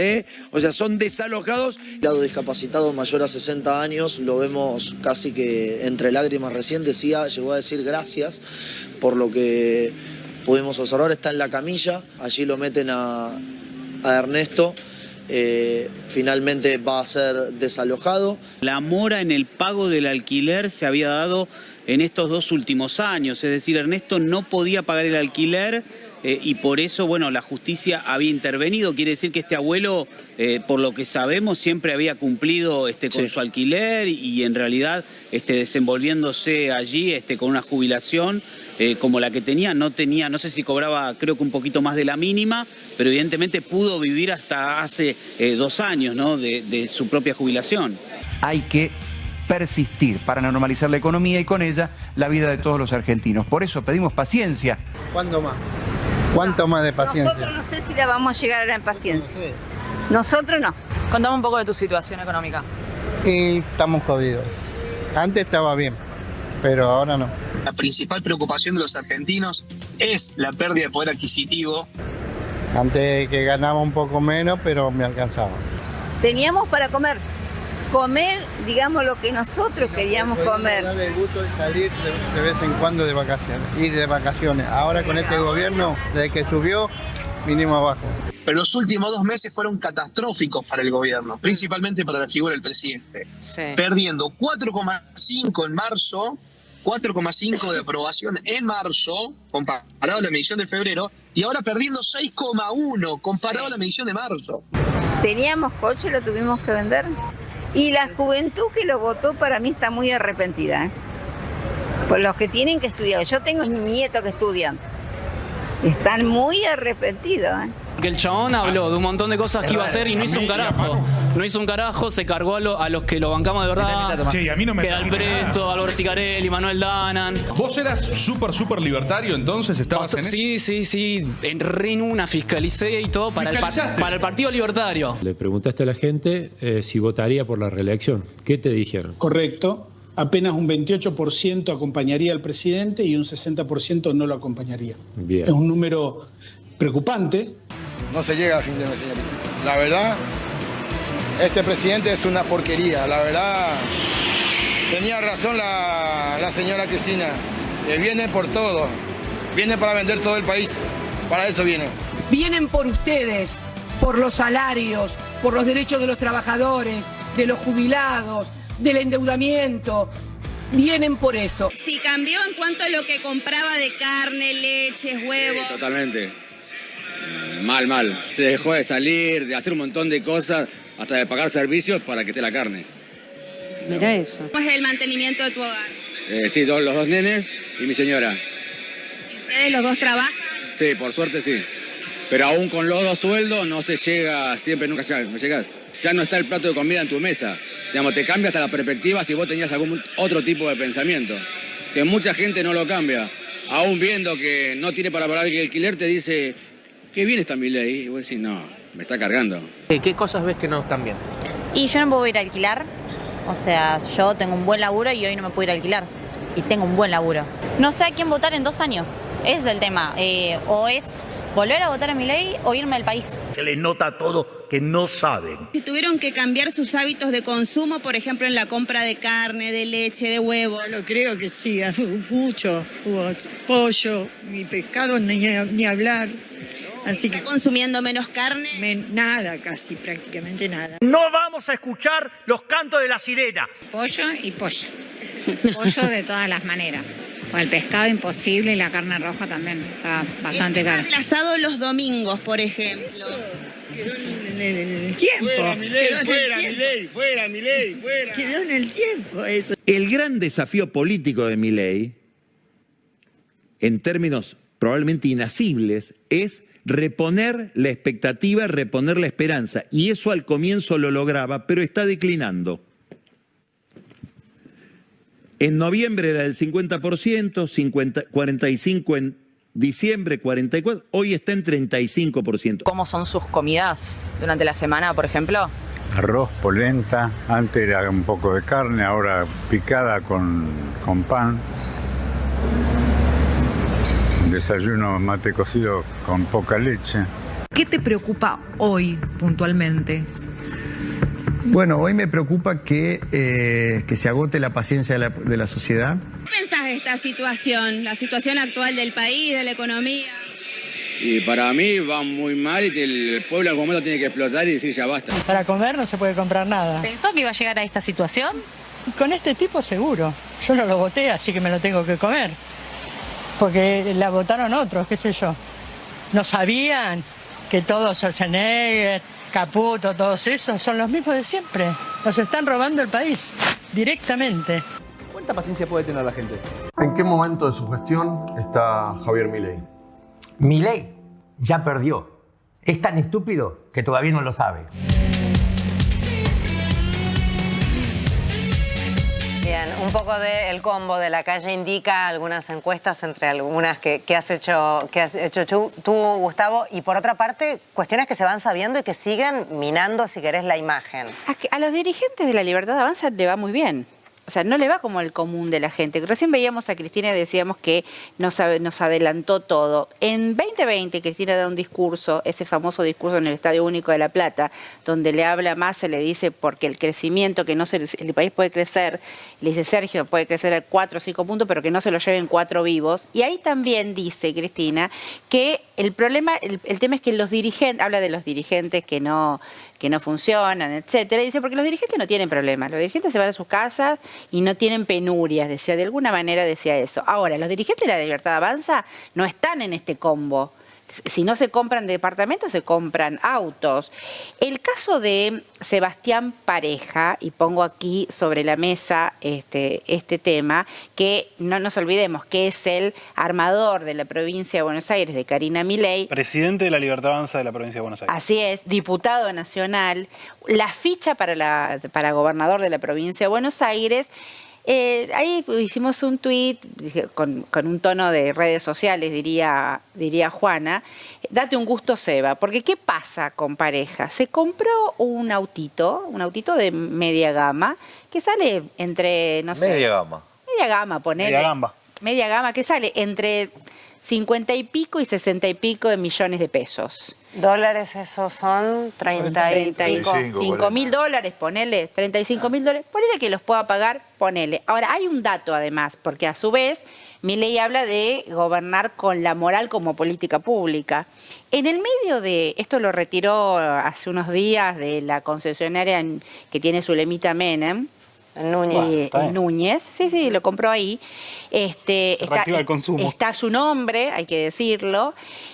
o sea, son desalojados. El lado discapacitado mayor a 60 años lo vemos casi que entre lágrimas recién, llegó a decir gracias por lo que pudimos observar, está en la camilla, allí lo meten a Ernesto. Finalmente va a ser desalojado. La mora en el pago del alquiler se había dado en estos 2 últimos años, es decir, Ernesto no podía pagar el alquiler y por eso, bueno, la justicia había intervenido. Quiere decir que este abuelo, por lo que sabemos, siempre había cumplido con su alquiler y en realidad desenvolviéndose allí con una jubilación como la que tenía, no sé si cobraba, creo que un poquito más de la mínima, pero evidentemente pudo vivir hasta hace 2 años, ¿no? de su propia jubilación. Hay que persistir para normalizar la economía y con ella la vida de todos los argentinos. Por eso pedimos paciencia. ¿Cuándo más? ¿Cuánto más de paciencia? Nosotros no sé si la vamos a llegar ahora en paciencia. Nosotros no. Contame un poco de tu situación económica. Estamos jodidos. Antes estaba bien, pero ahora no. La principal preocupación de los argentinos es la pérdida de poder adquisitivo. Antes que ganaba un poco menos, pero me alcanzaba. Teníamos para comer, digamos, lo que nosotros queríamos comer. Darle el gusto de salir de vez en cuando de vacaciones, ir de vacaciones. Ahora con este gobierno, desde que subió, vinimos abajo. Pero los últimos 2 meses fueron catastróficos para el gobierno, principalmente para la figura del presidente. Perdiendo 4,5 en marzo, 4,5 de aprobación en marzo, comparado a la medición de febrero, y ahora perdiendo 6,1 comparado a la medición de marzo. Teníamos coche, lo tuvimos que vender. Y la juventud que lo votó para mí está muy arrepentida. Por los que tienen que estudiar. Yo tengo nietos que estudian. Están muy arrepentidos. Que el chabón habló de un montón de cosas que iba a hacer y no hizo un carajo. No hizo un carajo, se cargó a los que lo bancamos de verdad. Che, y a mí no me Pedal Presto, Álvaro Sicarelli, Manuel Danan. ¿Vos eras súper libertario entonces? ¿Estabas en Sí. En una fiscalicé y todo para el Partido Libertario. Le preguntaste a la gente si votaría por la reelección. ¿Qué te dijeron? Correcto. Apenas un 28% acompañaría al presidente y un 60% no lo acompañaría. Bien. Es un número preocupante. No se llega a fin de mes, señorita. La verdad, este presidente es una porquería. La verdad, tenía razón la señora Cristina. Que viene por todo. Viene para vender todo el país. Para eso viene. Vienen por ustedes, por los salarios, por los derechos de los trabajadores, de los jubilados, del endeudamiento. Vienen por eso. Si cambió en cuanto a lo que compraba de carne, leches, huevos. Sí, totalmente. Mal. Se dejó de salir, de hacer un montón de cosas, hasta de pagar servicios para que esté la carne. Mira eso. ¿Cómo es el mantenimiento de tu hogar? Sí, los dos nenes y mi señora. ¿Y ustedes los dos trabajan? Sí, por suerte sí. Pero aún con los dos sueldos no se llega, nunca llegas. Ya no está el plato de comida en tu mesa. Digamos, te cambia hasta la perspectiva si vos tenías algún otro tipo de pensamiento. Que mucha gente no lo cambia. Aún viendo que no tiene para pagar el alquiler, te dice, qué bien está mi ley. Y vos decís, no, me está cargando. ¿Qué cosas ves que no están bien? Y yo no puedo ir a alquilar. O sea, yo tengo un buen laburo y hoy no me puedo ir a alquilar. Y tengo un buen laburo. No sé a quién votar en 2 años. Ese es el tema. O es volver a votar a Milei o irme del país. Se les nota todo que no saben. Si tuvieron que cambiar sus hábitos de consumo, por ejemplo, en la compra de carne, de leche, de huevos. Yo creo que sí, mucho. Pollo y pescado ni hablar. Así que ¿está consumiendo menos carne? Nada, casi, prácticamente nada. No vamos a escuchar los cantos de la sirena. Pollo y pollo. Pollo de todas las maneras. O el pescado imposible y la carne roja también está bastante cara. El asado los domingos, por ejemplo. Quedó en el tiempo. Fuera, Milei. Quedó en el tiempo eso. El gran desafío político de Milei, en términos probablemente inasibles, es reponer la expectativa, reponer la esperanza. Y eso al comienzo lo lograba, pero está declinando. En noviembre era del 50%, 45% en diciembre, 44%, hoy está en 35%. ¿Cómo son sus comidas durante la semana, por ejemplo? Arroz, polenta, antes era un poco de carne, ahora picada con pan. Desayuno mate cocido con poca leche. ¿Qué te preocupa hoy puntualmente? Bueno, hoy me preocupa que se agote la paciencia de la sociedad. ¿Qué pensás de esta situación, la situación actual del país, de la economía? Y para mí va muy mal y el pueblo en algún momento tiene que explotar y decir ya basta. Para comer no se puede comprar nada. ¿Pensó que iba a llegar a esta situación? Con este tipo seguro. Yo no lo voté, así que me lo tengo que comer. Porque la votaron otros, qué sé yo. No sabían que todos Schwarzenegger, Caputo, todos esos son los mismos de siempre. Nos están robando el país, directamente. ¿Cuánta paciencia puede tener la gente? ¿En qué momento de su gestión está Javier Milei? Milei ya perdió. Es tan estúpido que todavía no lo sabe. Bien, un poco del combo de La Calle indica algunas encuestas, entre algunas que has hecho tú, Gustavo, y por otra parte, cuestiones que se van sabiendo y que siguen minando, si querés, la imagen. A los dirigentes de la Libertad Avanza le va muy bien. O sea, no le va como el común de la gente. Recién veíamos a Cristina y decíamos que nos adelantó todo. En 2020 Cristina da un discurso, ese famoso discurso en el Estadio Único de La Plata, donde le habla más, se le dice porque el crecimiento, que el país puede crecer, le dice Sergio, puede crecer a 4 o 5 puntos, pero que no se lo lleven 4 vivos. Y ahí también dice Cristina que el problema, el tema es que los dirigentes, habla de los dirigentes que no funcionan, etcétera, y dice, porque los dirigentes no tienen problemas, los dirigentes se van a sus casas y no tienen penurias, de alguna manera decía eso. Ahora, los dirigentes de la Libertad Avanza no están en este combo. Si no se compran departamentos, se compran autos. El caso de Sebastián Pareja, y pongo aquí sobre la mesa este tema, que no nos olvidemos que es el armador de la provincia de Buenos Aires, de Karina Milei. Presidente de la Libertad Avanza de la provincia de Buenos Aires. Así es, diputado nacional, la ficha para gobernador de la provincia de Buenos Aires. Ahí hicimos un tuit con un tono de redes sociales, diría Juana, date un gusto, Seba, porque ¿qué pasa con Pareja? Se compró un autito de media gama, que sale entre, no sé... Media gama, ponele. Media gama, que sale entre 50 y pico y 60 y pico de millones de pesos. Dólares, esos son 35 mil dólares, ponele, 35 mil dólares, ponele que los pueda pagar, ponele. Ahora, hay un dato además, porque a su vez, Milei habla de gobernar con la moral como política pública. En el medio de, esto lo retiró hace unos días de la concesionaria que tiene Zulemita Menem, Núñez, sí, lo compró ahí. Está su nombre, hay que decirlo.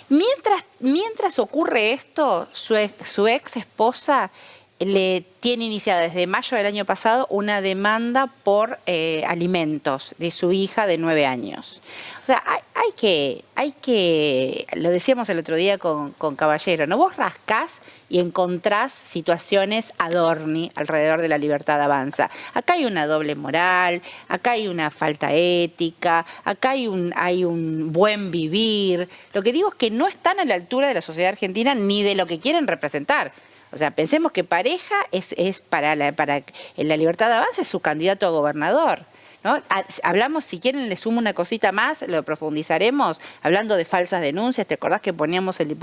Mientras ocurre esto, su ex esposa le tiene iniciada desde mayo del año pasado una demanda por alimentos de su hija de 9 años. O sea, hay que, lo decíamos el otro día con Caballero, ¿no? Vos rascás y encontrás situaciones Adorni alrededor de la Libertad Avanza. Acá hay una doble moral, acá hay una falta ética, acá hay un buen vivir. Lo que digo es que no están a la altura de la sociedad argentina ni de lo que quieren representar. O sea, pensemos que Pareja es para la Libertad Avanza es su candidato a gobernador, ¿no? Hablamos, si quieren le sumo una cosita más, lo profundizaremos, hablando de falsas denuncias. ¿Te acordás que poníamos el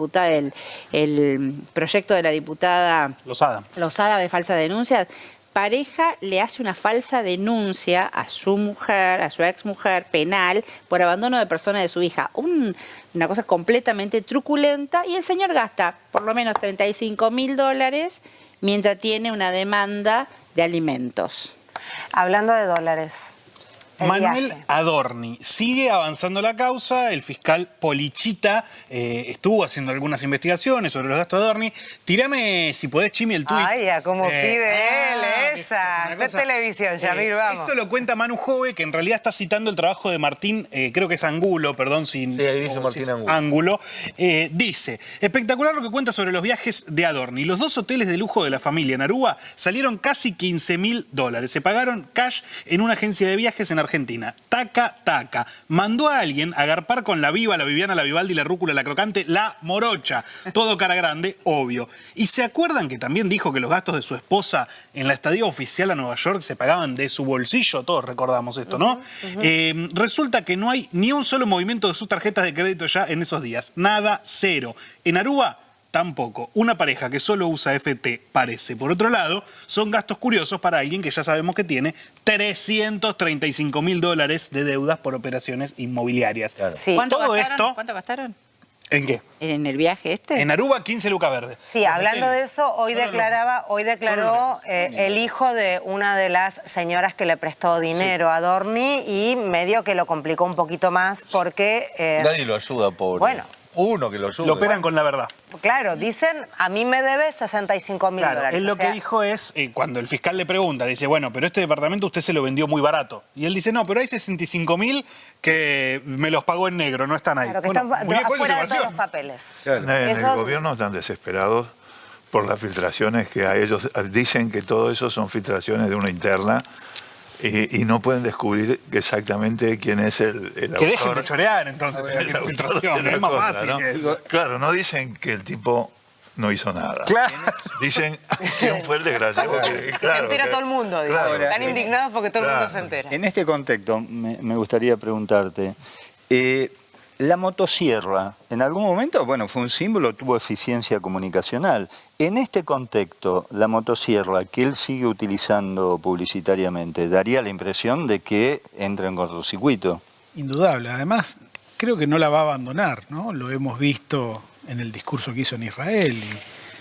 proyecto de la diputada Lozada de falsas denuncias? Pareja le hace una falsa denuncia a su mujer, a su exmujer penal, por abandono de persona de su hija. Una cosa completamente truculenta, y el señor gasta por lo menos 35 mil dólares mientras tiene una demanda de alimentos. Hablando de dólares. Manuel Adorni. Sigue avanzando la causa. El fiscal Polichita estuvo haciendo algunas investigaciones sobre los gastos de Adorni. Tirame, si podés, Chimi, el tuit. Ay, ya, como pide él, esa. Hacer televisión, Yamir, vamos. Esto lo cuenta Manu Jove, que en realidad está citando el trabajo de Martín, creo que es Angulo, perdón. Sí, ahí dice Martín Angulo. Dice, espectacular lo que cuenta sobre los viajes de Adorni. Los 2 hoteles de lujo de la familia en Aruba salieron casi 15 mil dólares. Se pagaron cash en una agencia de viajes en Argentina. Taca. Mandó a alguien a garpar con la Viva, la Viviana, la Vivaldi, la Rúcula, la Crocante, la Morocha. Todo cara grande, obvio. ¿Y se acuerdan que también dijo que los gastos de su esposa en la estadía oficial a Nueva York se pagaban de su bolsillo? Todos recordamos esto, ¿no? Resulta que no hay ni un solo movimiento de sus tarjetas de crédito ya en esos días. Nada, cero. En Aruba, tampoco. Una pareja que solo usa FT parece. Por otro lado, son gastos curiosos para alguien que ya sabemos que tiene 335 mil dólares de deudas por operaciones inmobiliarias. Claro. Sí. ¿Cuánto gastaron? ¿En qué? ¿En el viaje este? En Aruba, 15 lucas verdes. Sí, hablando de eso, hoy declaró el hijo de una de las señoras que le prestó dinero a Adorni, y medio que lo complicó un poquito más porque... Nadie lo ayuda, pobre. Bueno. Uno que lo ayude. Lo operan con la verdad. Claro, dicen, a mí me debe 65 mil dólares. Él lo que dijo es, cuando el fiscal le pregunta, dice, bueno, pero este departamento usted se lo vendió muy barato. Y él dice, no, pero hay 65 mil que me los pagó en negro, no están ahí. Claro, que están afuera de todos los papeles. Claro. En el gobierno están desesperados por las filtraciones que a ellos dicen que todo eso son filtraciones de una interna. Y no pueden descubrir exactamente quién es el autor. Que dejen de chorear, entonces, en la filtración. Es más fácil, ¿no? Que eso. Claro, no dicen que el tipo no hizo nada. Claro. Dicen quién fue el desgraciado. Se entera todo el mundo. Claro. Están indignados porque todo el mundo se entera. En este contexto, me gustaría preguntarte, la motosierra, en algún momento, bueno, fue un símbolo, tuvo eficiencia comunicacional. En este contexto, la motosierra que él sigue utilizando publicitariamente, daría la impresión de que entra en cortocircuito. Indudable. Además, creo que no la va a abandonar, ¿no? Lo hemos visto en el discurso que hizo en Israel.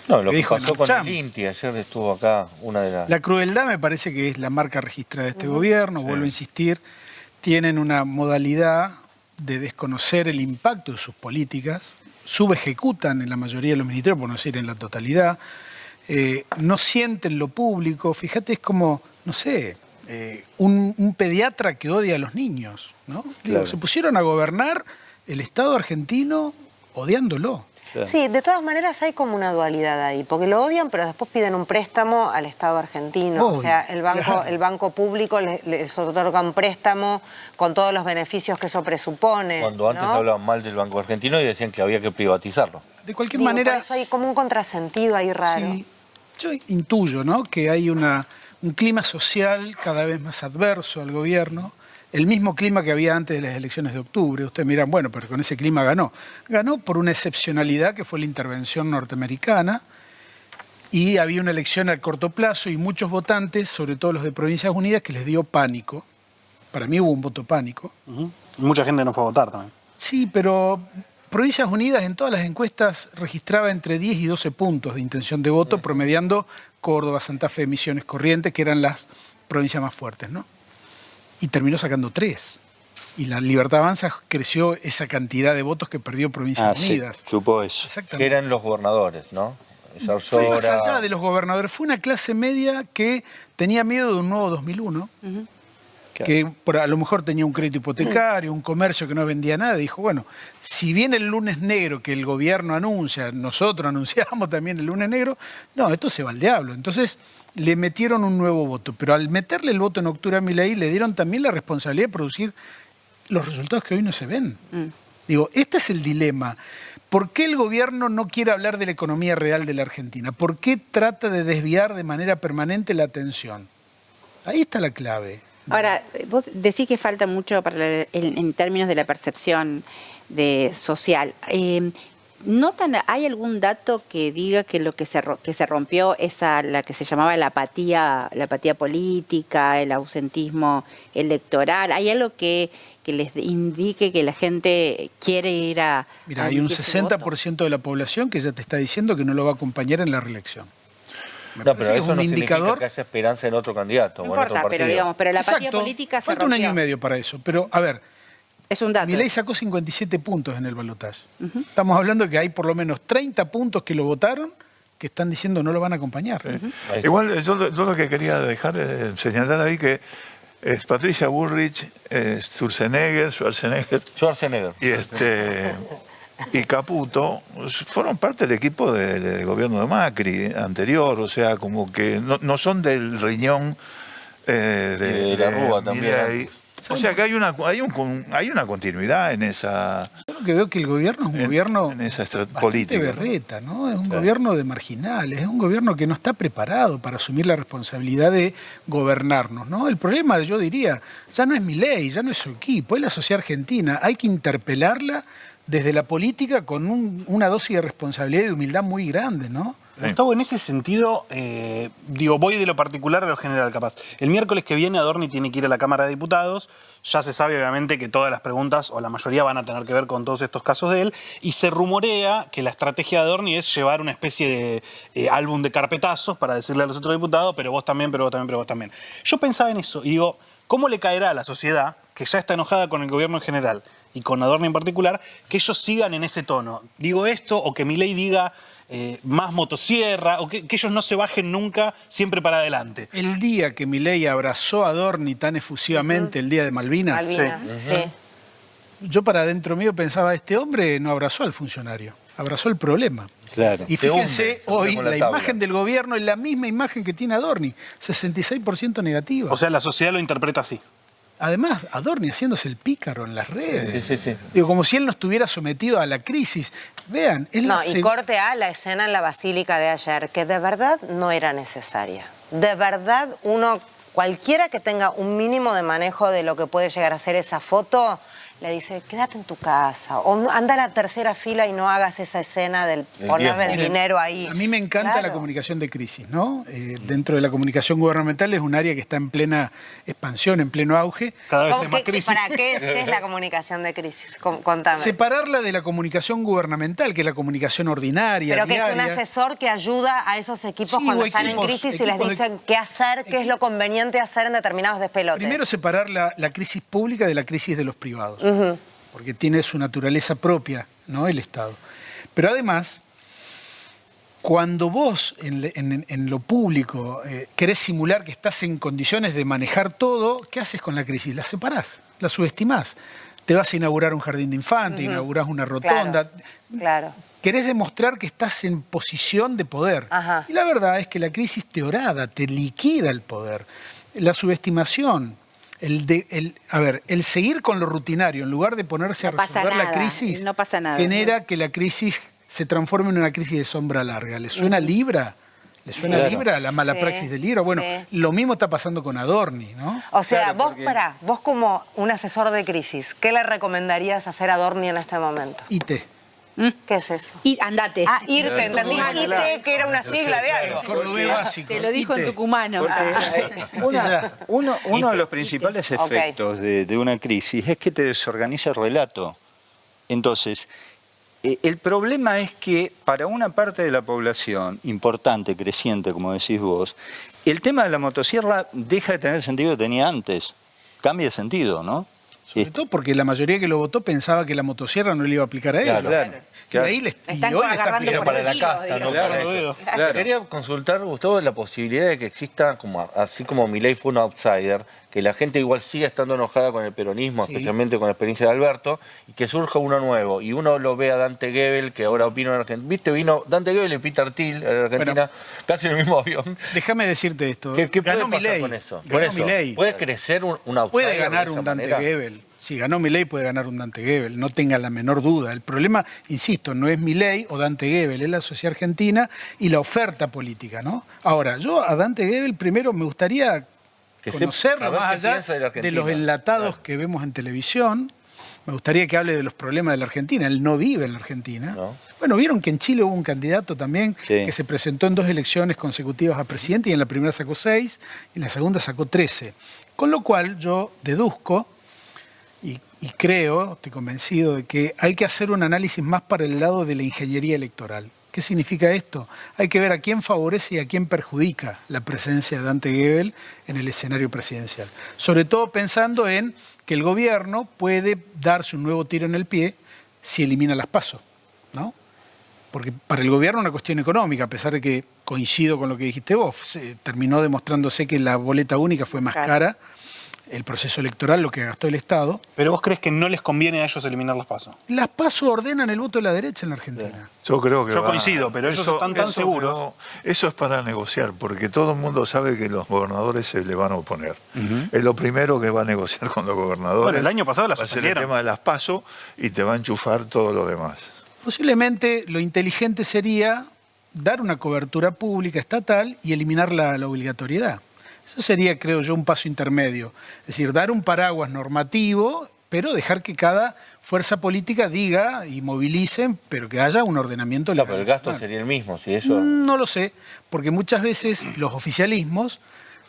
No, lo que pasó con el INTI, ayer estuvo acá una de las... La crueldad me parece que es la marca registrada de este gobierno, vuelvo a insistir, tienen una modalidad de desconocer el impacto de sus políticas subejecutan en la mayoría de los ministerios, por no decir en la totalidad, no sienten lo público. Fíjate, es como, no sé, un pediatra que odia a los niños, ¿no? Claro. Digo, se pusieron a gobernar el Estado argentino odiándolo. Sí, de todas maneras hay como una dualidad ahí, porque lo odian, pero después piden un préstamo al Estado argentino. Obvio, o sea, el banco público les otorga un préstamo con todos los beneficios que eso presupone. Cuando antes hablaban mal del Banco Argentino y decían que había que privatizarlo. De cualquier manera... Por eso hay como un contrasentido ahí raro. Sí, yo intuyo, ¿no?, que hay un clima social cada vez más adverso al gobierno. El mismo clima que había antes de las elecciones de octubre. Ustedes miran, bueno, pero con ese clima ganó. Ganó por una excepcionalidad que fue la intervención norteamericana y había una elección a corto plazo y muchos votantes, sobre todo los de Provincias Unidas, que les dio pánico. Para mí hubo un voto pánico. Mucha gente no fue a votar también. Sí, pero Provincias Unidas en todas las encuestas registraba entre 10 y 12 puntos de intención de voto, promediando Córdoba, Santa Fe, Misiones, Corrientes, que eran las provincias más fuertes, ¿no? Y terminó sacando 3. Y la Libertad Avanza creció esa cantidad de votos que perdió Provincias Unidas. Sí, supo eso. Que eran los gobernadores, ¿no? Fue más allá de los gobernadores. Fue una clase media que tenía miedo de un nuevo 2001. Que a lo mejor tenía un crédito hipotecario, un comercio que no vendía nada. Dijo, bueno, si viene el lunes negro que el gobierno anuncia, nosotros anunciamos también el lunes negro, no, esto se va al diablo. Entonces le metieron un nuevo voto, pero al meterle el voto en octubre a Milei le dieron también la responsabilidad de producir los resultados que hoy no se ven. Digo, este es el dilema. ¿Por qué el gobierno no quiere hablar de la economía real de la Argentina? ¿Por qué trata de desviar de manera permanente la atención? Ahí está la clave. Ahora, vos decís que falta mucho en términos de la percepción social. ¿Hay algún dato que diga que lo que se rompió es la que se llamaba la apatía política, el ausentismo electoral? ¿Hay algo que les indique que la gente quiere ir a... Mira, hay un 60% de la población que ya te está diciendo que no lo va a acompañar en la reelección. No, pero eso no significa que haya esperanza en otro candidato. No importa, pero la apatía política se rompió. Falta un año y medio para eso. Pero, a ver, es un dato. Milei sacó 57 puntos en el balotaje. Estamos hablando de que hay por lo menos 30 puntos que lo votaron que están diciendo no lo van a acompañar. Igual yo lo que quería dejar señalar ahí que es Patricia Bullrich, Schwarzenegger y Caputo fueron parte del equipo del gobierno de Macri anterior, o sea, como que no son del riñón de la Rúa también. O sea que hay una continuidad en esa... Yo lo que veo que el gobierno es un gobierno en esa política, berreta, ¿no? Es un gobierno de marginales, es un gobierno que no está preparado para asumir la responsabilidad de gobernarnos, ¿no? El problema, yo diría, ya no es Milei, ya no es su equipo, es la sociedad argentina. Hay que interpelarla desde la política con una dosis de responsabilidad y de humildad muy grande, ¿no? Gustavo, en ese sentido, voy de lo particular a lo general, capaz. El miércoles que viene Adorni tiene que ir a la Cámara de Diputados. Ya se sabe, obviamente, que todas las preguntas, o la mayoría, van a tener que ver con todos estos casos de él. Y se rumorea que la estrategia de Adorni es llevar una especie de álbum de carpetazos para decirle a los otros diputados, pero vos también, pero vos también, pero vos también. Yo pensaba en eso y digo, ¿cómo le caerá a la sociedad, que ya está enojada con el gobierno en general y con Adorni en particular, que ellos sigan en ese tono? Digo esto, o que Milei diga... más motosierra, o que ellos no se bajen nunca, siempre para adelante. El día que Milei abrazó a Adorni tan efusivamente, el día de Malvinas, yo para adentro mío pensaba, este hombre no abrazó al funcionario, abrazó el problema. Claro. Y fíjense, hoy la imagen del gobierno es la misma imagen que tiene Adorni, 66% negativa. O sea, la sociedad lo interpreta así. Además, Adorni haciéndose el pícaro en las redes. Sí. Digo, como si él no estuviera sometido a la crisis. Vean, y corte a la escena en la Basílica de ayer, que de verdad no era necesaria. De verdad, cualquiera que tenga un mínimo de manejo de lo que puede llegar a ser esa foto, le dice, quédate en tu casa, o anda a la tercera fila y no hagas esa escena del ponerle el dinero ahí. A mí me encanta la comunicación de crisis, ¿no? Dentro de la comunicación gubernamental es un área que está en plena expansión, en pleno auge. Cada vez hay más crisis. ¿Qué es la comunicación de crisis? Contame. Separarla de la comunicación gubernamental, que es la comunicación ordinaria, pero que diaria. es un asesor que ayuda a esos equipos cuando están en crisis y les dicen qué hacer, qué es lo conveniente hacer en determinados despelotes. Primero separar la crisis pública de la crisis de los privados. Porque tiene su naturaleza propia, ¿no? El Estado. Pero además, cuando vos en lo público querés simular que estás en condiciones de manejar todo, ¿qué haces con la crisis? La separás, la subestimás. Te vas a inaugurar un jardín de infantes, inaugurás una rotonda. Claro. Querés demostrar que estás en posición de poder. Ajá. Y la verdad es que la crisis te horada, te liquida el poder. La subestimación, el seguir con lo rutinario en lugar de ponerse a resolver la crisis, no pasa nada, genera que la crisis se transforme en una crisis de sombra larga. ¿Le suena Libra? ¿Le suena Libra la mala praxis de Libra? Bueno, lo mismo está pasando con Adorni, ¿no? O sea, vos como un asesor de crisis, ¿qué le recomendarías hacer a Adorni en este momento? IT. ¿Qué es eso? Andate. Ah, irte, entendí. IT, que era una sigla de algo. Te lo dijo en tucumano. Uno de los principales efectos de una crisis es que te desorganiza el relato. Entonces, el problema es que para una parte de la población importante, creciente, como decís vos, el tema de la motosierra deja de tener el sentido que tenía antes. Cambia de sentido, ¿no? Sobre todo porque la mayoría que lo votó pensaba que la motosierra no le iba a aplicar a ellos. Claro. Y ahí le agarrando para la casta, ¿no? Claro. Quería consultar, Gustavo, la posibilidad de que exista, así como Milei fue un outsider, que la gente igual siga estando enojada con el peronismo, especialmente con la experiencia de Alberto, y que surja uno nuevo. Y uno lo ve a Dante Gebel, que ahora opina en Argentina. ¿Viste? Vino Dante Gebel y Peter Thiel a Argentina, casi en el mismo avión. Déjame decirte esto. ¿Qué puede ganó pasar Milei. con eso? Ganó Milei. ¿Puede crecer un outsider? Puede ganar un Dante Gebel. Si ganó Milei, puede ganar un Dante Gebel, no tenga la menor duda. El problema, insisto, no es Milei o Dante Gebel, es la sociedad argentina y la oferta política, ¿no? Ahora, yo a Dante Gebel primero me gustaría conocerlo más allá de los enlatados que vemos en televisión. Me gustaría que hable de los problemas de la Argentina. Él no vive en la Argentina. No. Bueno, vieron que en Chile hubo un candidato también que se presentó en 2 elecciones consecutivas a presidente y en la primera sacó 6 y en la segunda sacó 13. Con lo cual yo deduzco y creo, estoy convencido de que hay que hacer un análisis más para el lado de la ingeniería electoral. ¿Qué significa esto? Hay que ver a quién favorece y a quién perjudica la presencia de Dante Gebel en el escenario presidencial. Sobre todo pensando en que el gobierno puede darse un nuevo tiro en el pie si elimina las PASO, ¿no? Porque para el gobierno es una cuestión económica, a pesar de que coincido con lo que dijiste vos, terminó demostrándose que la boleta única fue más cara, el proceso electoral, lo que gastó el Estado. ¿Pero vos crees que no les conviene a ellos eliminar las PASO? Las PASO ordenan el voto de la derecha en la Argentina. Yo creo que Yo coincido, pero ellos están tan seguros. Eso es para negociar, porque todo el mundo sabe que los gobernadores se le van a oponer. Es lo primero que va a negociar con los gobernadores. Bueno, el año pasado la va a ser el tema de las PASO y te va a enchufar todo lo demás. Posiblemente lo inteligente sería dar una cobertura pública estatal y eliminar la obligatoriedad. Eso sería, creo yo, un paso intermedio. Es decir, dar un paraguas normativo, pero dejar que cada fuerza política diga y movilicen, pero que haya un ordenamiento legal. Pero el gasto sería el mismo, si eso... No lo sé, porque muchas veces los oficialismos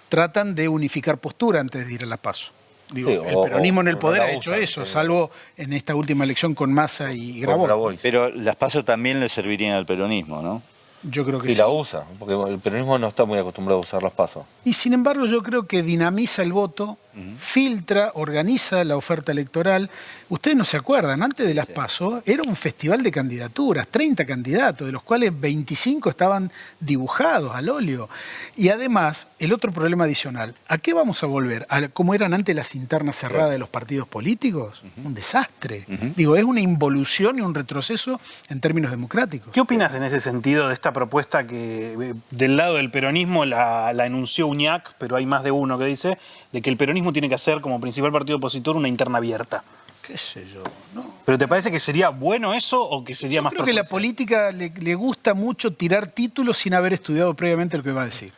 tratan de unificar postura antes de ir a la PASO. Digo, el peronismo en el poder ha hecho eso, salvo en esta última elección con Massa y Grabois. Pero las PASO también le servirían al peronismo, ¿no? Yo creo que sí. la usa, porque el peronismo no está muy acostumbrado a usar las PASO. Y sin embargo yo creo que dinamiza el voto, filtra, organiza la oferta electoral. Ustedes no se acuerdan, antes de las PASO era un festival de candidaturas, 30 candidatos, de los cuales 25 estaban dibujados al óleo. Y además, el otro problema adicional, ¿a qué vamos a volver? ¿A cómo eran antes las internas cerradas de los partidos políticos? Un desastre. Digo, es una involución y un retroceso en términos democráticos. ¿Qué opinas en ese sentido de esta propuesta que del lado del peronismo la enunció Uñac, pero hay más de uno que dice, de que el peronismo tiene que hacer como principal partido opositor una interna abierta? ¿Qué sé yo? No. ¿Pero te parece que sería bueno eso o que sería más creo que la política le gusta mucho tirar títulos sin haber estudiado previamente lo que va a decir.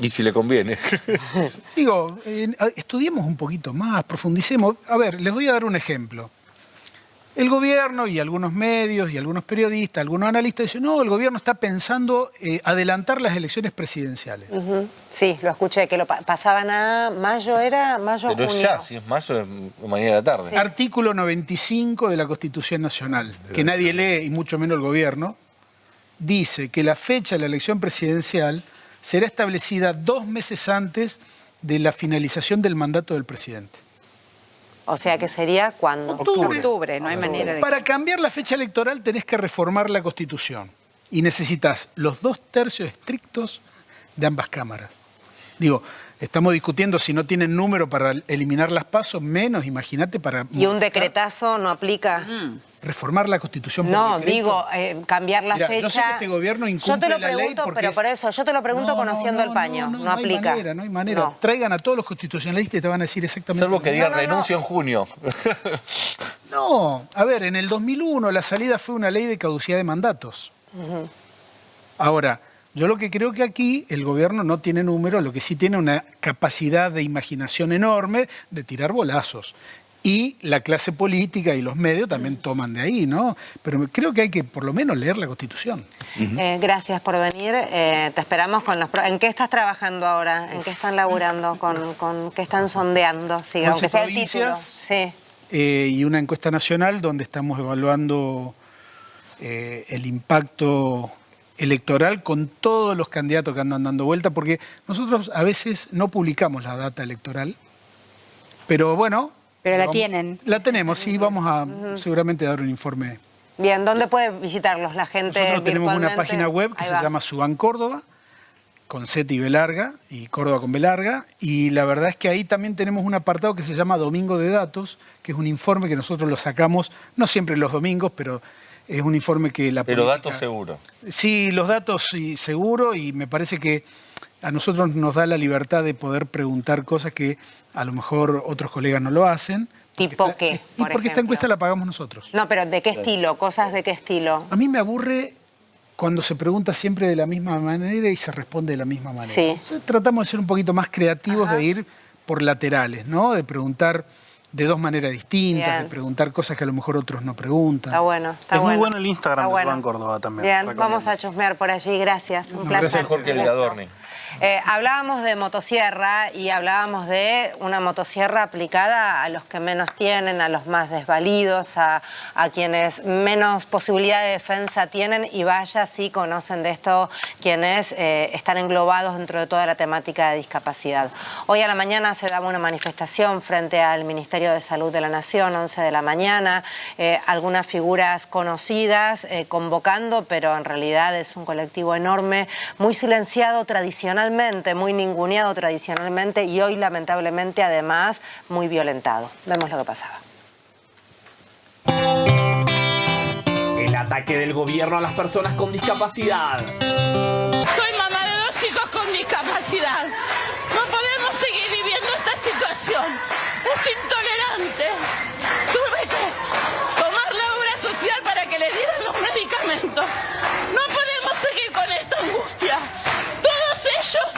Y si le conviene. Digo, estudiemos un poquito más, profundicemos. A ver, les voy a dar un ejemplo. El gobierno y algunos medios y algunos periodistas, algunos analistas dicen, no, el gobierno está pensando adelantar las elecciones presidenciales. Sí, lo escuché, que lo pasaban a mayo, ¿era? Mayo a junio. Pero ya, si es mayo, es mañana a la tarde. Sí. Artículo 95 de la Constitución Nacional, que nadie lee y mucho menos el gobierno, dice que la fecha de la elección presidencial será establecida 2 meses antes de la finalización del mandato del presidente. O sea que sería ¿cuándo? Octubre, no hay manera de... Para cambiar la fecha electoral tenés que reformar la Constitución y necesitas los 2/3 estrictos de ambas cámaras. Digo, estamos discutiendo si no tienen número para eliminar las PASO, menos, imagínate, para... ¿Y un decretazo no aplica? Reformar la Constitución por No, decreto. digo, cambiar la fecha... Yo sé que este gobierno incumple yo te lo la ley pregunto, porque pero por eso, yo te lo pregunto conociendo el paño, no aplica. No hay manera. Traigan a todos los constitucionalistas y te van a decir exactamente... Salvo que diga renuncio en junio. No, a ver, en el 2001 la salida fue una ley de caducidad de mandatos. Ahora, yo lo que creo que aquí el gobierno no tiene número, lo que sí tiene una capacidad de imaginación enorme de tirar bolazos. Y la clase política y los medios también toman de ahí, ¿no? Pero creo que hay que por lo menos leer la Constitución. Gracias por venir. Te esperamos con los... ¿En qué estás trabajando ahora? ¿En qué están laburando? ¿Con qué están sondeando? Sí, aunque sea el título. Sí. Y una encuesta nacional donde estamos evaluando el impacto electoral con todos los candidatos que andan dando vuelta, porque nosotros a veces no publicamos la data electoral, pero bueno... Pero la tienen. La tenemos, sí, vamos a seguramente dar un informe. Bien, ¿dónde puede visitarlos la gente? Nosotros tenemos una página web que se llama Suban Córdoba, con Z y B larga, y Córdoba con B larga, y la verdad es que ahí también tenemos un apartado que se llama Domingo de Datos, que es un informe que nosotros lo sacamos, no siempre los domingos, pero es un informe que la Pero política... datos seguro. Sí, los datos sí, seguro, y me parece que a nosotros nos da la libertad de poder preguntar cosas que a lo mejor otros colegas no lo hacen. ¿Tipo qué? Y porque esta encuesta la pagamos nosotros. No, pero ¿de qué estilo? ¿Cosas de qué estilo? A mí me aburre cuando se pregunta siempre de la misma manera y se responde de la misma manera. Sí. Entonces, tratamos de ser un poquito más creativos, de ir por laterales, ¿no? De preguntar de dos maneras distintas, Bien. de preguntar cosas que a lo mejor otros no preguntan. Está bueno, está Es bueno. muy bueno el Instagram Está de Suban bueno. Córdoba también. Bien, recomiendo. vamos a chusmear por allí, gracias. Un placer. Gracias, Jorge, el de Adorni. Hablábamos de motosierra y hablábamos de una motosierra aplicada a los que menos tienen, a los más desvalidos, a quienes menos posibilidad de defensa tienen, y vaya si conocen de esto quienes están englobados dentro de toda la temática de discapacidad. Hoy a la mañana se daba una manifestación frente al Ministerio de Salud de la Nación, 11 de la mañana, algunas figuras conocidas convocando, pero en realidad es un colectivo enorme, muy silenciado tradicionalmente, muy ninguneado tradicionalmente y hoy lamentablemente además muy violentado. Vemos lo que pasaba. El ataque del gobierno a las personas con discapacidad. Soy mamá de 2 hijos con discapacidad. No podemos seguir viviendo esta situación. Es intolerante. Tuve que tomar la obra social para que le dieran los medicamentos. No podemos seguir con esta angustia. Todos ellos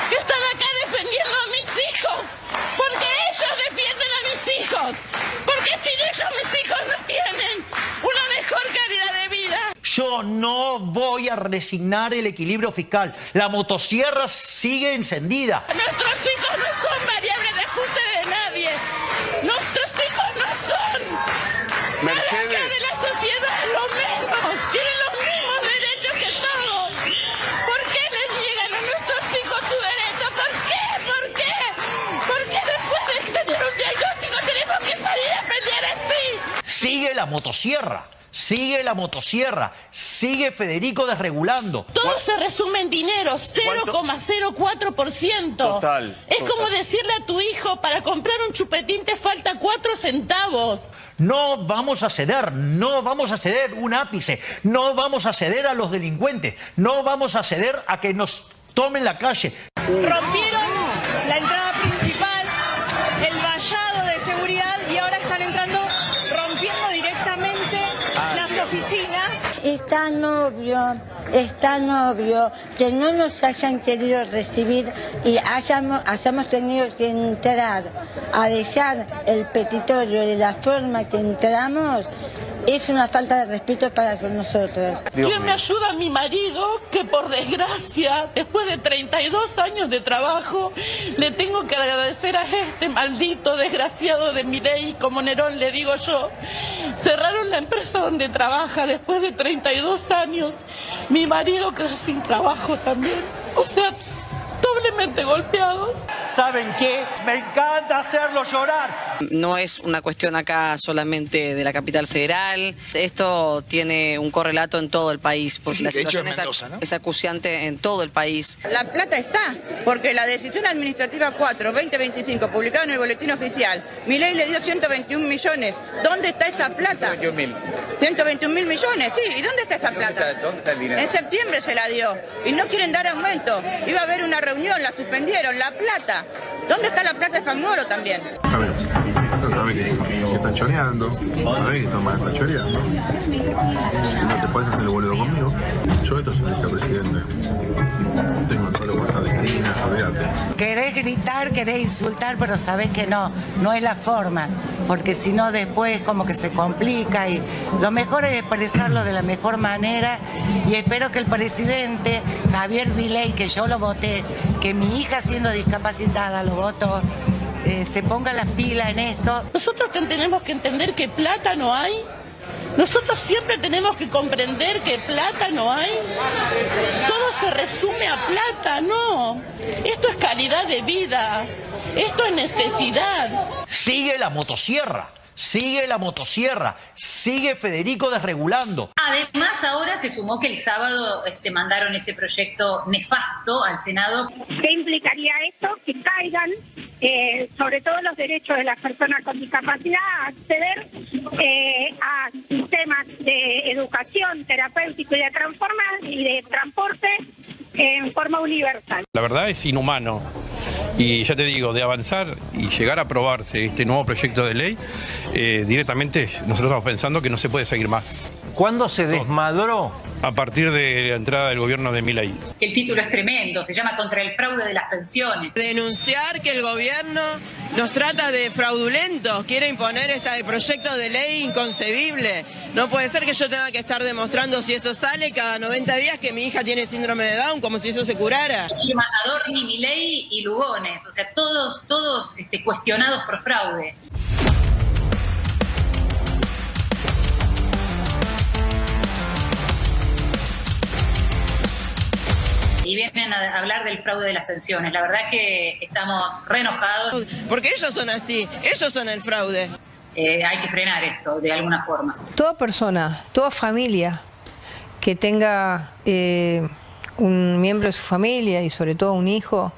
que están acá defendiendo a mis hijos, porque ellos defienden a mis hijos, porque sin ellos mis hijos no tienen una mejor calidad de vida. Yo no voy a resignar el equilibrio fiscal. La motosierra sigue encendida. Nuestros hijos no son variables de ajuste de nadie. Nuestros hijos no son. Mercedes. Nada de la sociedad, lo menos. Tienen los mismos derechos que todos. ¿Por qué les niegan a nuestros hijos su derecho? ¿Por qué? ¿Por qué? ¿Por qué después de tener un diagnóstico tenemos que salir a pelear así? Sigue la motosierra. Sigue la motosierra, sigue Federico desregulando. Todo se resume en dinero, 0,04%. Total. Es como decirle a tu hijo, para comprar un chupetín te falta 4 centavos. No vamos a ceder, no vamos a ceder un ápice, no vamos a ceder a los delincuentes, no vamos a ceder a que nos tomen la calle. Rompieron la entrada principal, el vallado de seguridad y ahora están entrando rompiendo directamente las oficinas. Es tan obvio que no nos hayan querido recibir y hayamos tenido que entrar a dejar el petitorio de la forma que entramos. Es una falta de respeto para con nosotros. ¿Quién me ayuda a mi marido? Que por desgracia, después de 32 años de trabajo, le tengo que agradecer a este maldito desgraciado de Milei, como Nerón le digo yo. Cerraron la empresa donde trabaja después de 32 años. Mi marido quedó sin trabajo también. O sea, doblemente golpeados. ¿saben qué? Me encanta hacerlo llorar. No es una cuestión acá solamente de la capital federal, esto tiene un correlato en todo el país, porque la situación es acuciante en todo el país. La plata está, porque la decisión administrativa 4/2025, publicada en el boletín oficial, Milei le dio 121 millones. ¿Dónde está esa plata? 121.000 millones, sí. ¿Y dónde está esa plata? ¿Dónde está el dinero? En septiembre se la dio. Y no quieren dar aumento. Iba a haber una reunión, la suspendieron. La plata. ¿Dónde está la plata de Fagnolo también? A ver, no sabes que están choreando, sabes que Tomás está choreando. No te puedes hacer el boludo conmigo. Yo esto soy el presidente. Tengo todo lo WhatsApp de Karina, olvídate. Querés gritar, querés insultar, pero sabés que no es la forma, porque si no después como que se complica y lo mejor es expresarlo de la mejor manera y espero que el presidente Javier Milei, que yo lo voté, que mi hija siendo discapacitada lo votó, se ponga las pilas en esto. Nosotros tenemos que entender que plata no hay. Nosotros siempre tenemos que comprender que plata no hay. Todo se resume a plata, no. Esto es calidad de vida. Esto es necesidad. Sigue la motosierra. Sigue la motosierra, sigue Federico desregulando. Además, ahora se sumó que el sábado mandaron ese proyecto nefasto al Senado. ¿Qué implicaría esto? Que caigan, sobre todo los derechos de las personas con discapacidad, a acceder a sistemas de educación, terapéutico y de transporte en forma universal. La verdad es inhumano. Y ya te digo, de avanzar y llegar a aprobarse este nuevo proyecto de ley, directamente nosotros estamos pensando que no se puede seguir más. ¿Cuándo se desmadró? A partir de la entrada del gobierno de Milei. El título es tremendo, se llama Contra el fraude de las pensiones. Denunciar que el gobierno nos trata de fraudulentos, quiere imponer este proyecto de ley inconcebible. No puede ser que yo tenga que estar demostrando si eso sale cada 90 días que mi hija tiene síndrome de Down, como si eso se curara. Adorni, Milei y Lugones, o sea, todos cuestionados por fraude. Y vienen a hablar del fraude de las pensiones. La verdad que estamos re enojados. Porque ellos son así, ellos son el fraude. Hay que frenar esto de alguna forma. Toda persona, toda familia que tenga un miembro de su familia y sobre todo un hijo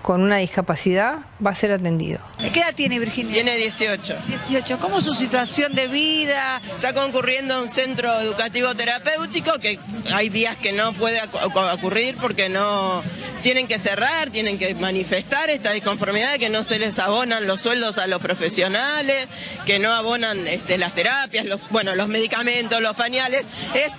con una discapacidad va a ser atendido. ¿Qué edad tiene Virginia? Tiene 18. 18. ¿Cómo es su situación de vida? Está concurriendo a un centro educativo terapéutico que hay días que no puede ocurrir porque no tienen que cerrar, tienen que manifestar esta disconformidad de que no se les abonan los sueldos a los profesionales, que no abonan las terapias, los medicamentos, los pañales. Es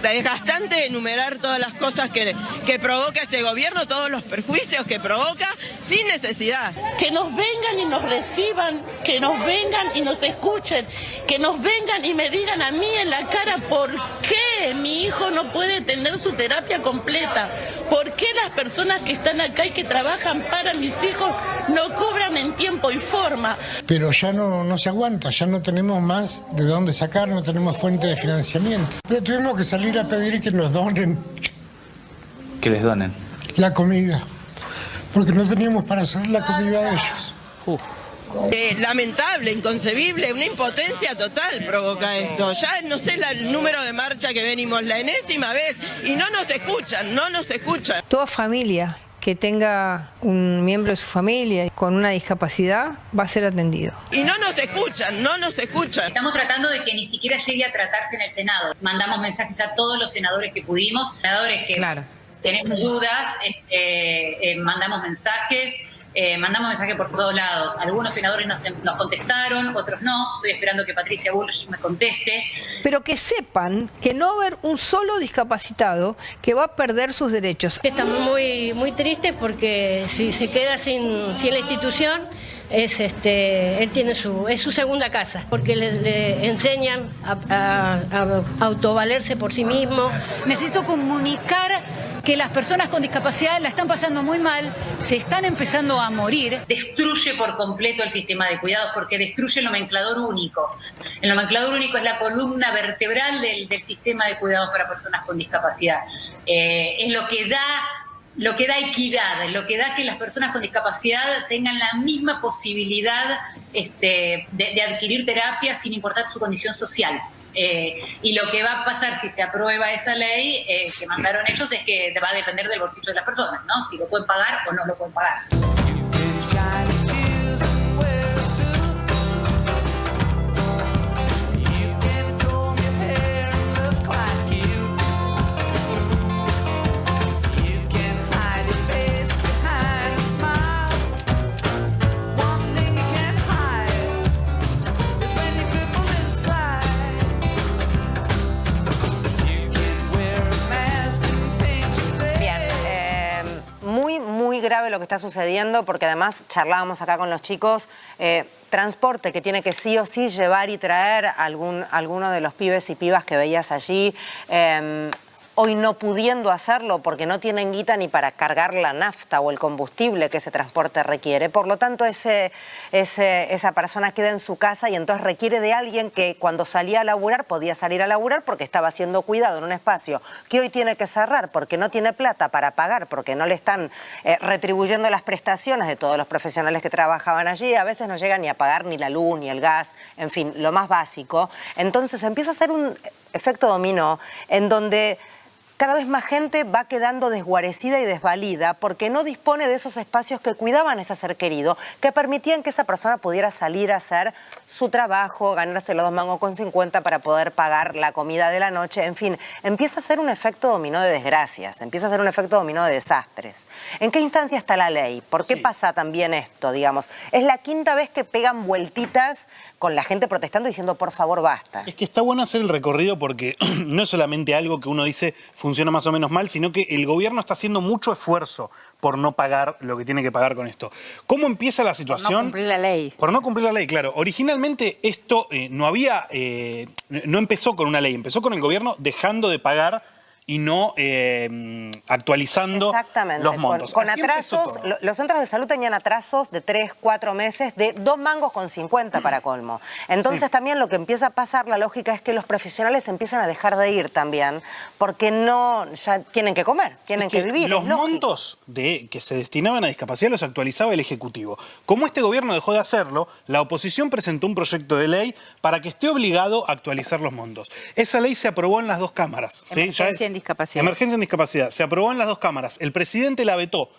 desgastante enumerar todas las cosas que provoca este gobierno, todos los perjuicios que provoca sin necesidad. Que nos vengan y nos reciban, que nos vengan y nos escuchen, que nos vengan y me digan a mí en la cara por qué mi hijo no puede tener su terapia completa, por qué las personas que están acá y que trabajan para mis hijos no cobran en tiempo y forma. Pero ya no se aguanta, ya no tenemos más de dónde sacar, no tenemos fuente de financiamiento. Pero tuvimos que salir a pedir que nos donen. ¿Que les donen? La comida. Porque no teníamos para hacer la comida de ellos. Lamentable, inconcebible, una impotencia total provoca esto. Ya no sé el número de marcha que venimos la enésima vez y no nos escuchan. Toda familia que tenga un miembro de su familia con una discapacidad va a ser atendido. Y no nos escuchan. Estamos tratando de que ni siquiera llegue a tratarse en el Senado. Mandamos mensajes a todos los senadores que pudimos, senadores que tenemos dudas, mandamos mensajes por todos lados. Algunos senadores nos contestaron, otros no. Estoy esperando que Patricia Bullrich me conteste. Pero que sepan que no va a haber un solo discapacitado que va a perder sus derechos. Estamos muy tristes porque si se queda sin la institución, él tiene es su segunda casa, porque le enseñan a autovalerse por sí mismo. Necesito comunicar que las personas con discapacidad la están pasando muy mal, se están empezando a morir. Destruye por completo el sistema de cuidados porque destruye el nomenclador único. El nomenclador único es la columna vertebral del sistema de cuidados para personas con discapacidad. Es lo que da lo que da equidad, lo que da que las personas con discapacidad tengan la misma posibilidad de adquirir terapia sin importar su condición social. Y lo que va a pasar si se aprueba esa ley que mandaron ellos es que va a depender del bolsillo de las personas, ¿no? Si lo pueden pagar o no lo pueden pagar. Muy grave lo que está sucediendo, porque además charlábamos acá con los chicos, transporte que tiene que sí o sí llevar y traer alguno de los pibes y pibas que veías allí, hoy no pudiendo hacerlo porque no tienen guita ni para cargar la nafta o el combustible que ese transporte requiere. Por lo tanto, esa persona queda en su casa y entonces requiere de alguien que cuando salía a laburar podía salir a laburar porque estaba siendo cuidado en un espacio que hoy tiene que cerrar porque no tiene plata para pagar, porque no le están retribuyendo las prestaciones de todos los profesionales que trabajaban allí. A veces no llegan ni a pagar ni la luz, ni el gas, en fin, lo más básico. Entonces empieza a ser un efecto dominó en donde cada vez más gente va quedando desguarecida y desvalida porque no dispone de esos espacios que cuidaban a ese ser querido, que permitían que esa persona pudiera salir a hacer su trabajo, ganarse los 2,50 mangos para poder pagar la comida de la noche. En fin, empieza a ser un efecto dominó de desgracias, empieza a ser un efecto dominó de desastres. ¿En qué instancia está la ley? ¿Por qué pasa también esto, digamos? Es la quinta vez que pegan vueltitas con la gente protestando diciendo, por favor, basta. Es que está bueno hacer el recorrido porque no es solamente algo que uno dice funciona más o menos mal, sino que el gobierno está haciendo mucho esfuerzo por no pagar lo que tiene que pagar con esto. ¿Cómo empieza la situación? Por no cumplir la ley. Por no cumplir la ley, claro. Originalmente esto no empezó con una ley, empezó con el gobierno dejando de pagar y no actualizando los montos. Con atrasos, los centros de salud tenían atrasos de 3, 4 meses, de 2,50 mangos para colmo. Entonces también lo que empieza a pasar, la lógica es que los profesionales empiezan a dejar de ir también, porque ya tienen que comer, tienen que vivir. Los montos que se destinaban a discapacidad los actualizaba el Ejecutivo. Como este gobierno dejó de hacerlo, la oposición presentó un proyecto de ley para que esté obligado a actualizar los montos. Esa ley se aprobó en las dos cámaras. Emergencia en discapacidad. Emergencia en discapacidad. Se aprobó en las dos cámaras. El presidente la vetó.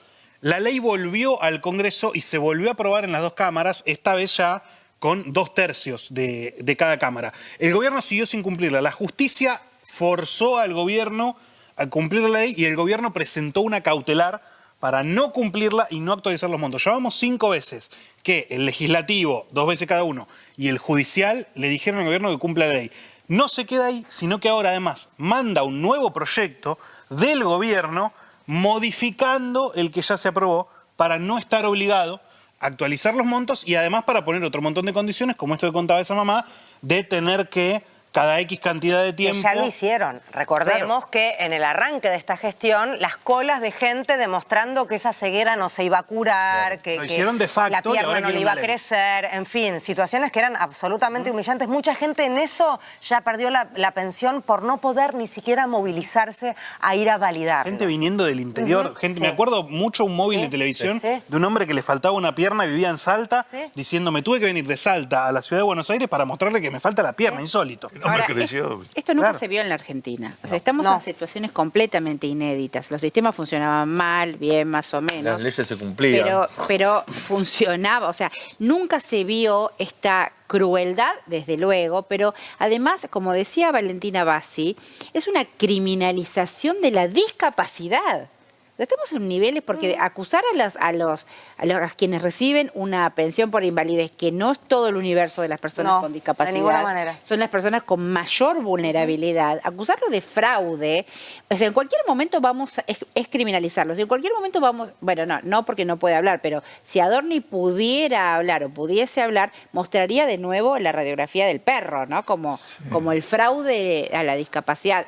La ley volvió al Congreso y se volvió a aprobar en las dos cámaras, esta vez ya con 2/3 de cada cámara. El gobierno siguió sin cumplirla. La justicia forzó al gobierno a cumplir la ley y el gobierno presentó una cautelar para no cumplirla y no actualizar los montos. Llevamos 5 veces que el legislativo, 2 veces cada uno, y el judicial le dijeron al gobierno que cumpla la ley. No se queda ahí, sino que ahora además manda un nuevo proyecto del gobierno modificando el que ya se aprobó para no estar obligado a actualizar los montos y además para poner otro montón de condiciones, como esto que contaba esa mamá, de tener que cada X cantidad de tiempo. Que ya lo hicieron. Recordemos que en el arranque de esta gestión, las colas de gente demostrando que esa ceguera no se iba a curar, que de facto, la pierna no le iba a crecer, en fin, situaciones que eran absolutamente humillantes. Mucha gente en eso ya perdió la pensión por no poder ni siquiera movilizarse a ir a validar. Gente viniendo del interior, me acuerdo mucho un móvil de televisión de un hombre que le faltaba una pierna y vivía en Salta, diciendo, me tuve que venir de Salta a la ciudad de Buenos Aires para mostrarle que me falta la pierna, insólito. Ahora, esto nunca se vio en la Argentina. O sea, estamos en situaciones completamente inéditas. Los sistemas funcionaban mal, bien, más o menos. Las leyes se cumplían. Pero funcionaba. O sea, nunca se vio esta crueldad, desde luego, pero además, como decía Valentina Bassi, es una criminalización de la discapacidad. Estamos en niveles porque acusar a quienes reciben una pensión por invalidez, que no es todo el universo de las personas con discapacidad, de ninguna manera. Son las personas con mayor vulnerabilidad, acusarlo de fraude, o sea, en cualquier momento es criminalizarlos, en cualquier momento no porque no puede hablar, pero si Adorni pudiera hablar o pudiese hablar, mostraría de nuevo la radiografía del perro, ¿no? Como el fraude a la discapacidad.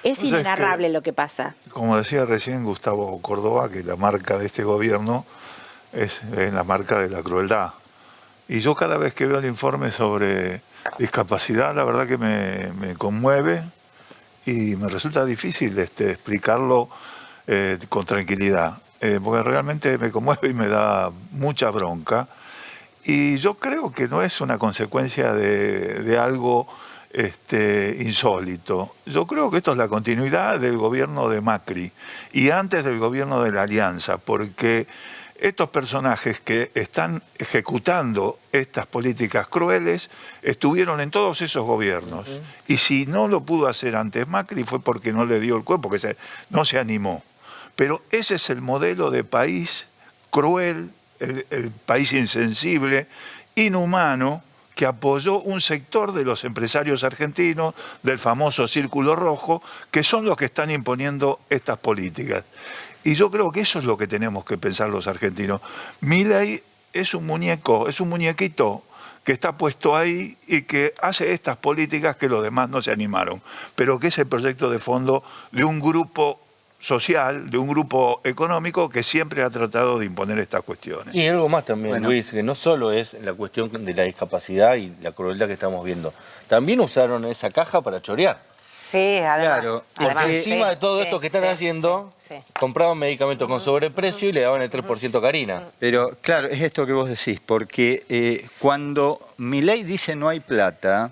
Es inenarrable lo que pasa. Como decía recién Gustavo Córdoba, que la marca de este gobierno es la marca de la crueldad. Y yo cada vez que veo el informe sobre discapacidad, la verdad que me conmueve y me resulta difícil explicarlo con tranquilidad, porque realmente me conmueve y me da mucha bronca. Y yo creo que no es una consecuencia de algo insólito. Yo creo que esto es la continuidad del gobierno de Macri y antes del gobierno de la Alianza, porque estos personajes que están ejecutando estas políticas crueles estuvieron en todos esos gobiernos. Y si no lo pudo hacer antes Macri fue porque no le dio el cuerpo, porque no se animó. Pero ese es el modelo de país cruel, el país insensible, inhumano, que apoyó un sector de los empresarios argentinos, del famoso Círculo Rojo, que son los que están imponiendo estas políticas. Y yo creo que eso es lo que tenemos que pensar los argentinos. Milei es un muñeco, es un muñequito que está puesto ahí y que hace estas políticas que los demás no se animaron, pero que es el proyecto de fondo de un grupo social, de un grupo económico que siempre ha tratado de imponer estas cuestiones. Y algo más también, Luis, que no solo es la cuestión de la discapacidad y la crueldad que estamos viendo, también usaron esa caja para chorear. Sí, además. Claro, porque encima de todo esto que están haciendo, compraban medicamentos con sobreprecio y le daban el 3% a Karina. Pero claro, es esto que vos decís, porque cuando Milei dice no hay plata,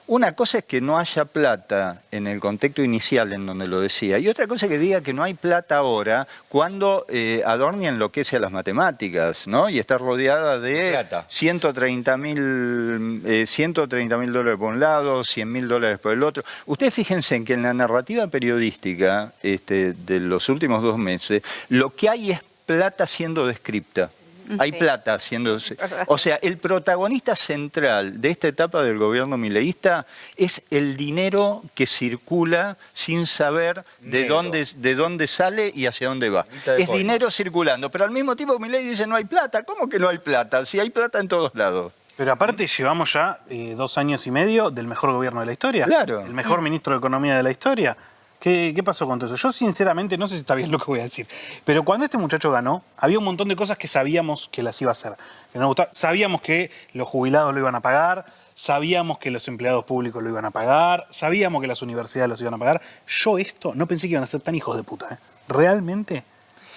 una cosa es que no haya plata en el contexto inicial en donde lo decía, y otra cosa es que diga que no hay plata ahora cuando Adorni enloquece a las matemáticas, ¿no? Y está rodeada de 130.000 dólares por un lado, 100.000 dólares por el otro. Ustedes fíjense en que en la narrativa periodística de los últimos 2 meses, lo que hay es plata siendo descripta. Hay plata haciéndose. O sea, el protagonista central de esta etapa del gobierno mileísta es el dinero que circula sin saber de dónde sale y hacia dónde va. Es dinero circulando, pero al mismo tiempo Milei dice no hay plata. ¿Cómo que no hay plata? Si hay plata en todos lados. Pero aparte llevamos ya 2 años y medio del mejor gobierno de la historia. Claro. El mejor ministro de Economía de la historia. ¿Qué pasó con todo eso? Yo sinceramente no sé si está bien lo que voy a decir, pero cuando este muchacho ganó, había un montón de cosas que sabíamos que las iba a hacer. Que nos gustaba. Sabíamos que los jubilados lo iban a pagar, sabíamos que los empleados públicos lo iban a pagar, sabíamos que las universidades los iban a pagar. Yo esto no pensé que iban a ser tan hijos de puta. Realmente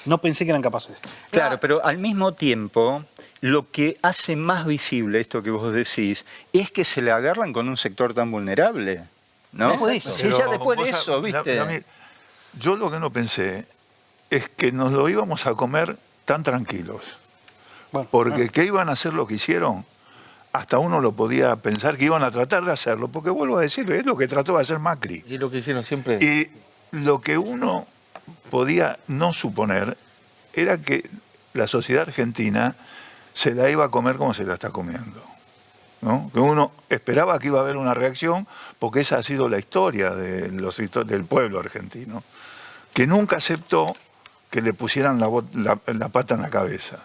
no pensé que eran capaces de esto. Claro, pero al mismo tiempo, lo que hace más visible esto que vos decís es que se le agarran con un sector tan vulnerable. ¿No? Sí, ya después de eso, ¿viste? Yo lo que no pensé es que nos lo íbamos a comer tan tranquilos. Porque ¿qué iban a hacer lo que hicieron? Hasta uno lo podía pensar que iban a tratar de hacerlo, porque vuelvo a decirle, es lo que trató de hacer Macri. Y lo que hicieron siempre. Y lo que uno podía no suponer era que la sociedad argentina se la iba a comer como se la está comiendo. ¿No? Que uno esperaba que iba a haber una reacción, porque esa ha sido la historia del pueblo argentino, que nunca aceptó que le pusieran la pata en la cabeza.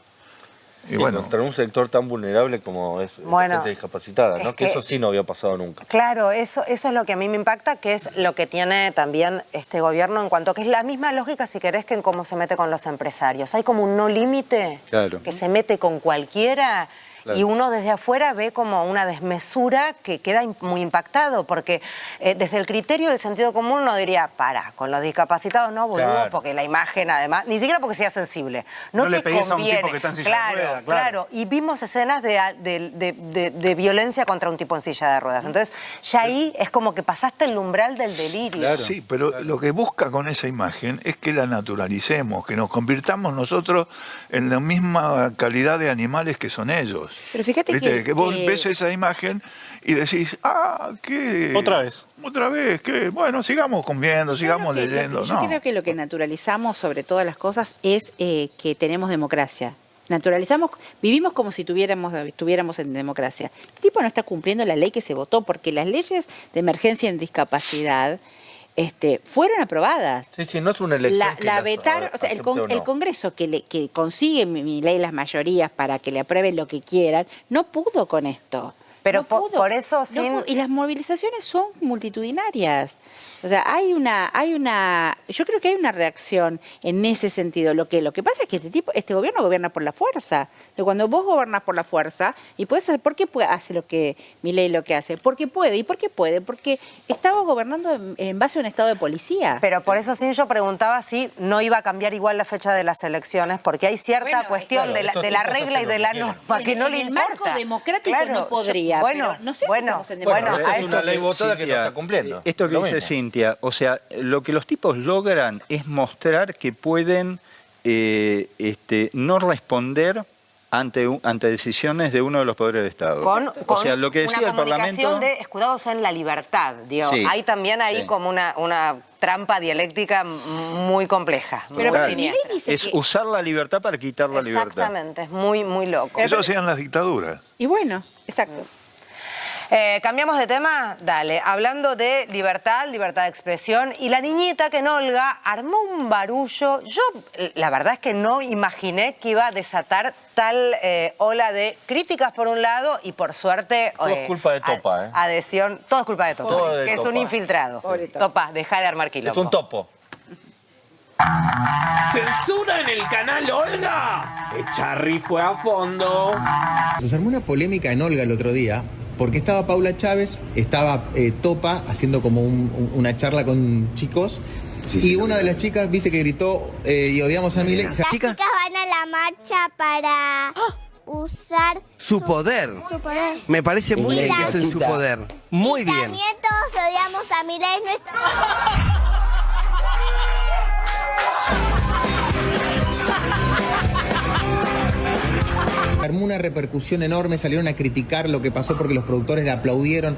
Y bueno, contra un sector tan vulnerable como es la gente discapacitada, ¿no? Que eso sí no había pasado nunca. Claro, eso es lo que a mí me impacta, que es lo que tiene también este gobierno en cuanto que es la misma lógica, si querés, que en cómo se mete con los empresarios. Hay como un no límite que se mete con cualquiera. Claro. Y uno desde afuera ve como una desmesura que queda muy impactado, porque desde el criterio del sentido común uno diría, con los discapacitados no, boludo, porque la imagen además, ni siquiera porque sea sensible, no le te pegues conviene. A un tipo que está en silla de ruedas, claro. Y vimos escenas de violencia contra un tipo en silla de ruedas. Entonces, ya ahí es como que pasaste el umbral del delirio. Claro. Sí, pero lo que busca con esa imagen es que la naturalicemos, que nos convirtamos nosotros en la misma calidad de animales que son ellos. Pero fíjate que vos ves esa imagen y decís, ¿qué? Otra vez, ¿qué? Bueno, sigamos comiendo, sigamos leyendo. Yo creo que lo que naturalizamos sobre todas las cosas es que tenemos democracia. Naturalizamos, vivimos como si estuviéramos en democracia. El tipo no está cumpliendo la ley que se votó, porque las leyes de emergencia en discapacidad fueron aprobadas. Sí, no es una elección. La vetaron, o sea, el Congreso que consigue mi ley las mayorías para que le aprueben lo que quieran, no pudo con esto. Pero No pudo. por eso No pudo. Y las movilizaciones son multitudinarias. O sea, yo creo que hay una reacción en ese sentido. Lo que pasa es que este gobierno gobierna por la fuerza. Cuando vos gobernás por la fuerza, y puedes hacer, ¿por qué hace lo que Milei lo que hace? Porque puede. ¿Y por qué puede? Porque estaba gobernando en base a un estado de policía. Pero por eso sí yo preguntaba si no iba a cambiar igual la fecha de las elecciones, porque hay cierta cuestión de la regla y de la norma que no le importa. En el marco democrático no podría. Bueno, no sé es una ley votada que no está cumpliendo. Esto que dice Cintia, o sea, lo que los tipos logran es mostrar que pueden no responder ante decisiones de uno de los poderes del Estado. Con o sea, lo que decía una el Parlamento comunicación de escudados en la libertad. Digo, Sí, hay también ahí como una trampa dialéctica muy compleja. Pero muy claro, siniestra. es usar la libertad para quitar la libertad. Exactamente, es muy, muy loco. Eso hacían las dictaduras. Y bueno, exacto. Cambiamos de tema, dale. Hablando de libertad de expresión, y la niñita que en Olga armó un barullo. Yo, la verdad es que no imaginé que iba a desatar tal ola de críticas por un lado y por suerte... Todo es culpa de Topa, adhesión, todo es culpa de Topa, Todo de que es Topa. un infiltrado. Topa, deja de armar quilombo. Es un topo. ¿Censura en el canal Olga? Echarri fue a fondo. Se armó una polémica en Olga el otro día, porque estaba Paula Chávez, estaba Topa haciendo como una charla con chicos, y una de las chicas, viste, que gritó y odiamos a Milei. Las chicas van a la marcha para usar su poder. Su poder. Me parece muy bien que usen su poder. Muy bien. También todos odiamos a Milei. Armó una repercusión enorme, salieron a criticar lo que pasó porque los productores le aplaudieron.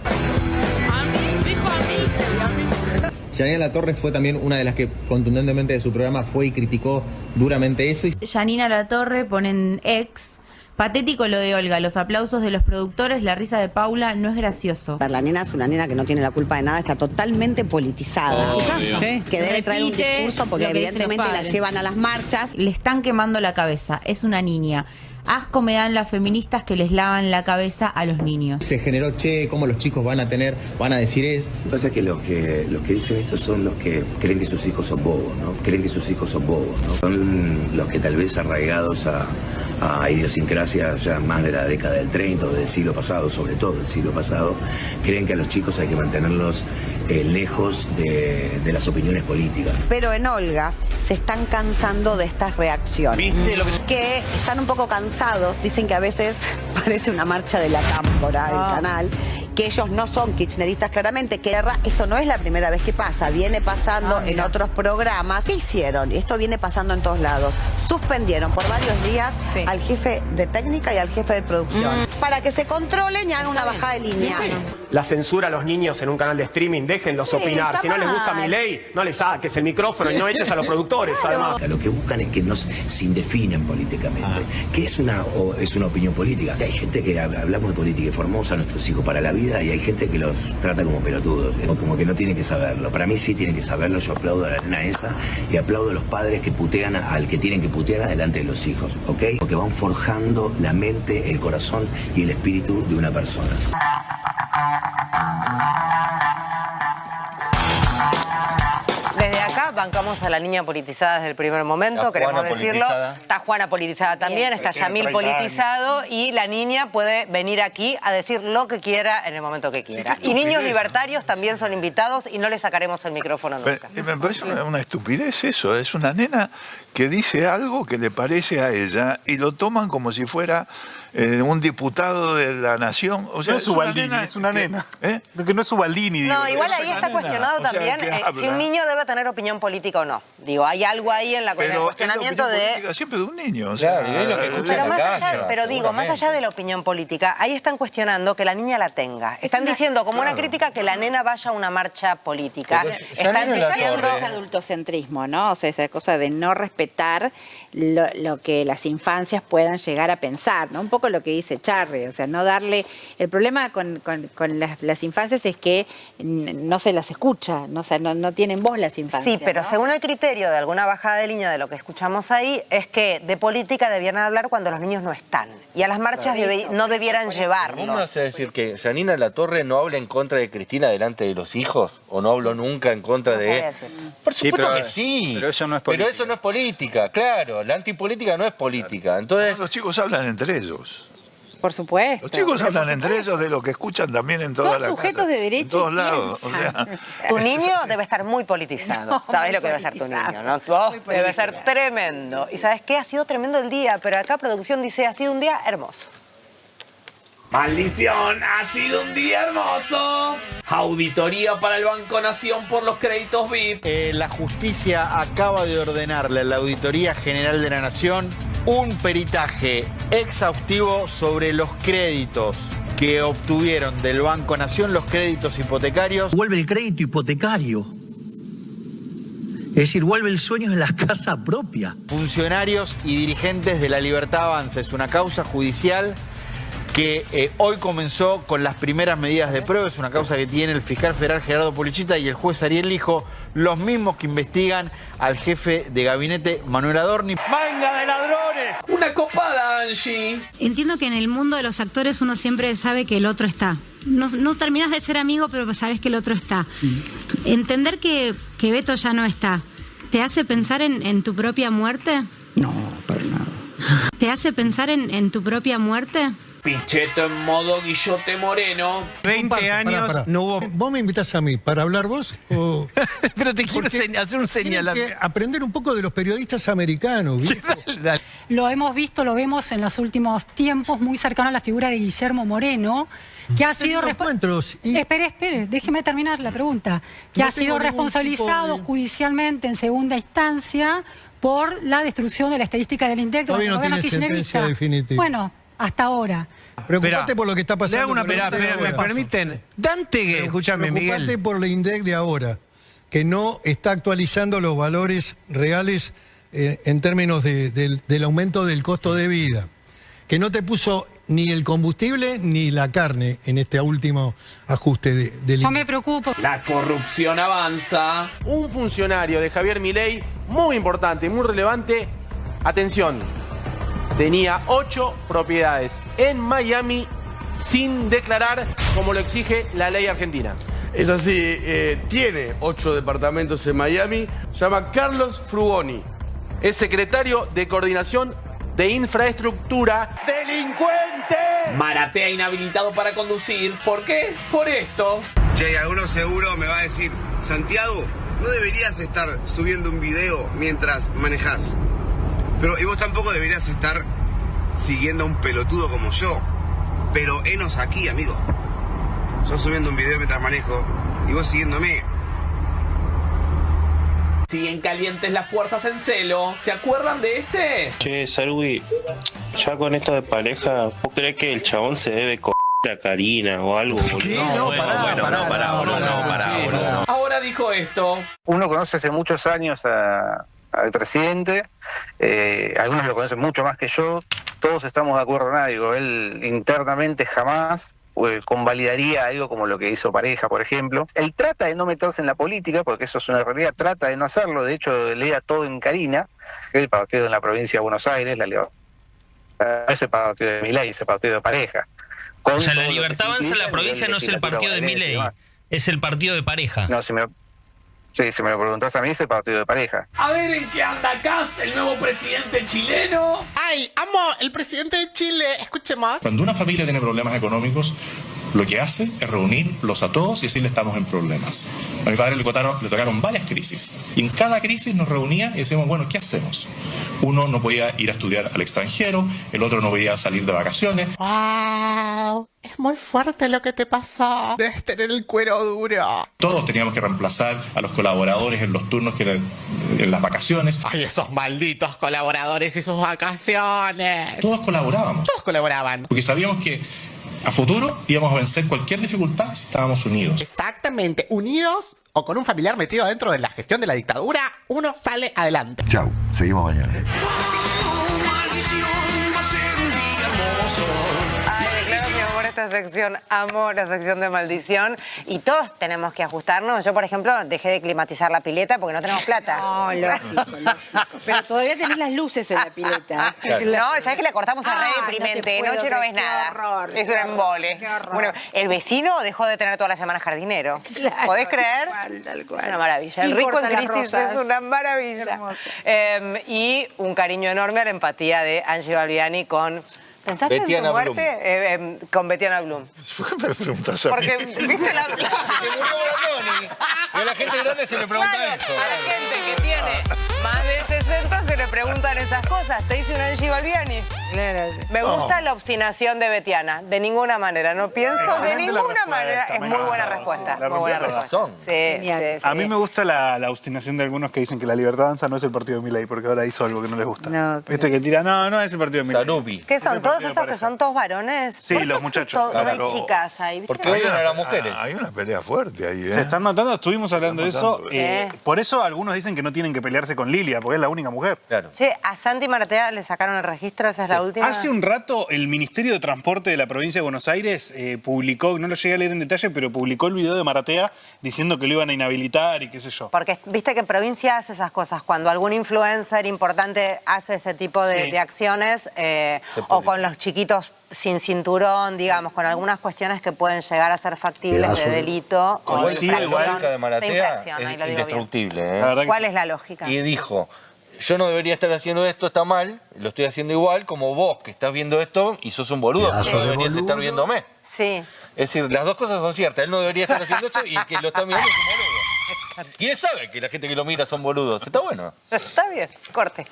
Yanina Latorre fue también una de las que contundentemente de su programa fue y criticó duramente eso. Yanina Latorre pone en X: patético lo de Olga, los aplausos de los productores, la risa de Paula, no es gracioso. La nena es una nena que no tiene la culpa de nada, está totalmente politizada. ¿Sí? Que debe traer un discurso porque evidentemente la llevan a las marchas. Le están quemando la cabeza, es una niña. Asco me dan las feministas que les lavan la cabeza a los niños. Se generó, cómo los chicos van a decir eso. Lo que pasa es que los que dicen esto son los que creen que sus hijos son bobos, ¿no? Creen que sus hijos son bobos, ¿no? Son los que tal vez arraigados a idiosincrasias ya más de la década del 30 o del siglo pasado, sobre todo del siglo pasado, creen que a los chicos hay que mantenerlos lejos de las opiniones políticas. Pero en Olga se están cansando de estas reacciones. ¿Viste lo que están un poco cansados, dicen que a veces parece una marcha de la cámpora, el canal, que ellos no son kirchneristas claramente, que esto no es la primera vez que pasa, viene pasando en otros programas. ¿Qué hicieron? Esto viene pasando en todos lados. Suspendieron por varios días al jefe de técnica y al jefe de producción para que se controlen y hagan una bajada de línea. La censura a los niños en un canal de streaming, déjenlos opinar. Si no les gusta Milei, no les saques el micrófono y no eches a los productores, además. Lo que buscan es que no se indefinen políticamente, que es una opinión política. Hay gente que hablamos de política y formamos a nuestros hijos para la vida y hay gente que los trata como pelotudos, como que no tienen que saberlo. Para mí sí tienen que saberlo, yo aplaudo a la nena esa y aplaudo a los padres que putean al que tienen que putear delante de los hijos, ¿ok? Porque van forjando la mente, el corazón y el espíritu de una persona. Desde acá bancamos a la niña politizada desde el primer momento, queremos decirlo. Está Juana politizada también, está Yamil politizado y la niña puede venir aquí a decir lo que quiera en el momento que quiera. Y niños libertarios también son invitados y no les sacaremos el micrófono nunca. Me parece una estupidez eso, es una nena que dice algo que le parece a ella y lo toman como si fuera un diputado de la nación. O sea, no es Ubaldini, es una nena. Que no es Ubaldini. No, igual ahí está cuestionado también si un niño debe tener opinión política o no. Digo, hay algo ahí en el cuestionamiento de... Siempre de un niño. O sea, más allá de la opinión política, ahí están cuestionando que la niña la tenga. Están diciendo como una crítica que la nena vaya a una marcha política. Están diciendo ese adultocentrismo, ¿no? O sea, esa cosa de no respetar lo que las infancias puedan llegar a pensar, ¿no? Un poco poco lo que dice Charry, o sea, no darle... El problema con las infancias es que no se las escucha, ¿no? O sea, no tienen voz las infancias. Sí, pero ¿no? según el criterio de alguna bajada de línea de lo que escuchamos ahí, es que de política debieran hablar cuando los niños no están. Y a las marchas no debieran llevarlos. ¿Cómo me vas a decir que Janina Latorre no habla en contra de Cristina delante de los hijos? ¿O no habló nunca en contra de...? Por supuesto que sí. Pero eso no es política. Pero eso no es política, claro. La antipolítica no es política. Entonces... Los chicos hablan entre ellos. Por supuesto. Los chicos hablan entre ellos de lo que escuchan también en todas las Son sujetos de derecho. En todos lados. O sea, tu niño debe estar muy politizado. No, ¿Sabes muy lo que debe ser tu politizado. niño, no? Debe ser tremendo. ¿Y sabes qué? Ha sido tremendo el día, pero acá producción dice, ha sido un día hermoso. ¡Maldición! ¡Ha sido un día hermoso! Auditoría para el Banco Nación por los créditos VIP. La justicia acaba de ordenarle a la Auditoría General de la Nación un peritaje exhaustivo sobre los créditos que obtuvieron del Banco Nación, los créditos hipotecarios. Vuelve el crédito hipotecario. Es decir, vuelve el sueño de la casa propia. Funcionarios y dirigentes de La Libertad Avanza. Es una causa judicial que hoy comenzó con las primeras medidas de prueba. Es una causa que tiene el fiscal federal Gerardo Polichita y el juez Ariel Lijo, los mismos que investigan al jefe de gabinete Manuel Adorni. ¡Manga de ladrones! ¡Una copada, Angie! Entiendo que en el mundo de los actores uno siempre sabe que el otro está. No terminás de ser amigo, pero sabes que el otro está. Entender que Beto ya no está, ¿te hace pensar en tu propia muerte? No, para nada. ¿Te hace pensar en tu propia muerte? Pichetto en modo Guillote Moreno. 20 años pará. no hubo... ¿Vos me invitás a mí para hablar vos? O... Pero te quiero hacer un señalamiento. Tienen que aprender un poco de los periodistas americanos, ¿viste? Lo hemos visto, lo vemos en los últimos tiempos, muy cercano a la figura de Guillermo Moreno, que ha sido... Espere, déjeme terminar la pregunta. Que ha sido responsabilizado judicialmente en segunda instancia por la destrucción de la estadística del INDEC del gobierno kirchnerista. Bueno, hasta ahora. Preocupate por lo que está pasando. ¿Me permiten? Dante, escúchame, Miguel. Preocupate por la INDEC de ahora, que no está actualizando los valores reales en términos del aumento del costo de vida, que no te puso ni el combustible ni la carne en este último ajuste del Yo me preocupo. La corrupción avanza. Un funcionario de Javier Milei, muy importante, muy relevante, atención, tenía 8 propiedades en Miami sin declarar, como lo exige la ley argentina. Es así, tiene 8 departamentos en Miami, se llama Carlos Frugoni. Es secretario de Coordinación de Infraestructura. ¡Delincuente! Maratea inhabilitado para conducir. ¿Por qué? Por esto. Che, alguno seguro me va a decir, Santiago, no deberías estar subiendo un video mientras manejás. Pero y vos tampoco deberías estar siguiendo a un pelotudo como yo. Pero henos aquí, amigo. Yo subiendo un video mientras manejo y vos siguiéndome. Siguen calientes las fuerzas en celo. ¿Se acuerdan de este? Che, Sarui, ya con esto de pareja, ¿vos crees que el chabón se debe a Karina o algo? No, pará. Ahora dijo esto. Uno conoce hace muchos años al presidente, algunos lo conocen mucho más que yo, todos estamos de acuerdo en algo, él internamente jamás convalidaría algo como lo que hizo Pareja, por ejemplo. Él trata de no meterse en la política, porque eso es una realidad, trata de no hacerlo, de hecho lea todo en Karina, el partido en la provincia de Buenos Aires, la Libertad, ese partido de Milei, ese partido de Pareja. O sea, la Libertad Avanza en la provincia no es el partido de Milei, es el partido de Pareja. No, si me lo preguntás a mí, es el partido de Pareja. A ver en qué anda Kast, el nuevo presidente chileno. ¡Ay, amo! El presidente de Chile, escuchemos. Cuando una familia tiene problemas económicos, lo que hace es reunirlos a todos y decirle estamos en problemas. A mi padre le tocaron varias crisis. Y en cada crisis nos reunía y decíamos, bueno, ¿qué hacemos? Uno no podía ir a estudiar al extranjero, el otro no podía salir de vacaciones. ¡Wow! Es muy fuerte lo que te pasó. Debes tener el cuero duro. Todos teníamos que reemplazar a los colaboradores en los turnos que eran en las vacaciones. ¡Ay, esos malditos colaboradores y sus vacaciones! Todos colaborábamos. Todos colaboraban. Porque sabíamos que a futuro íbamos a vencer cualquier dificultad si estábamos unidos. Exactamente, unidos o con un familiar metido dentro de la gestión de la dictadura, uno sale adelante. Chau, seguimos mañana. Maldición, va a ser un día hermoso. esta sección, amo la sección de maldición y todos tenemos que ajustarnos. Yo, por ejemplo, dejé de climatizar la pileta porque no tenemos plata. No, lógico. Pero todavía tenés las luces en la pileta. Claro. No, sabes que la cortamos a re deprimente. De noche no ves nada. Horror, es un embole. Bueno, el vecino dejó de tener toda la semana jardinero. Claro, ¿Podés creer? Tal cual. Es una maravilla. El rico en crisis es una maravilla. Y un cariño enorme a la empatía de Angie Balbiani con... ¿Pensaste Betiana en tu muerte? Con Betiana Blum. ¿Por qué me preguntas a mí? Porque, ¿viste la... Se murió Brandoni. Y a la gente grande se le pregunta Claro, eso. a la gente que tiene más de 60 se le preguntan esas cosas. Te dice una Angie Balbiani. Me gusta la obstinación de Betiana. De ninguna manera. No pienso de ninguna manera. Es muy buena respuesta. Muy buena respuesta. Sí. A mí me gusta la obstinación de algunos que dicen que la Libertad Avanza no es el partido de Milei, porque ahora hizo algo que no les gusta. No, Viste que tira, no es el partido de Milei. Sanupi. ¿Qué son? ¿Todos esos que son todos varones? Sí, los muchachos. No hay chicas ahí. ¿Viste? Porque odian a las mujeres. Hay una pelea fuerte ahí, ¿eh? Se están matando, estuvimos hablando de eso. Sí. Por eso algunos dicen que no tienen que pelearse con Lilia, porque es la única mujer. Claro. Sí, a Santi Maratea le sacaron el registro, esa es la última. Hace un rato el Ministerio de Transporte de la provincia de Buenos Aires publicó, no lo llegué a leer en detalle, pero publicó el video de Maratea diciendo que lo iban a inhabilitar y qué sé yo. Porque viste que provincia hace esas cosas. Cuando algún influencer importante hace ese tipo de acciones, o con los chiquitos sin cinturón, digamos, con algunas cuestiones que pueden llegar a ser factibles de delito o de infracción. De Maratea ahí lo es digo bien. indestructible. ¿Eh? ¿Cuál es la lógica? Y dijo, yo no debería estar haciendo esto, está mal, lo estoy haciendo igual, como vos que estás viendo esto y sos un boludo, no deberías estar viéndome. Sí. Es decir, las dos cosas son ciertas, él no debería estar haciendo esto y el que lo está mirando es un boludo. Y él sabe que la gente que lo mira son boludos, está bueno. Está bien, corte.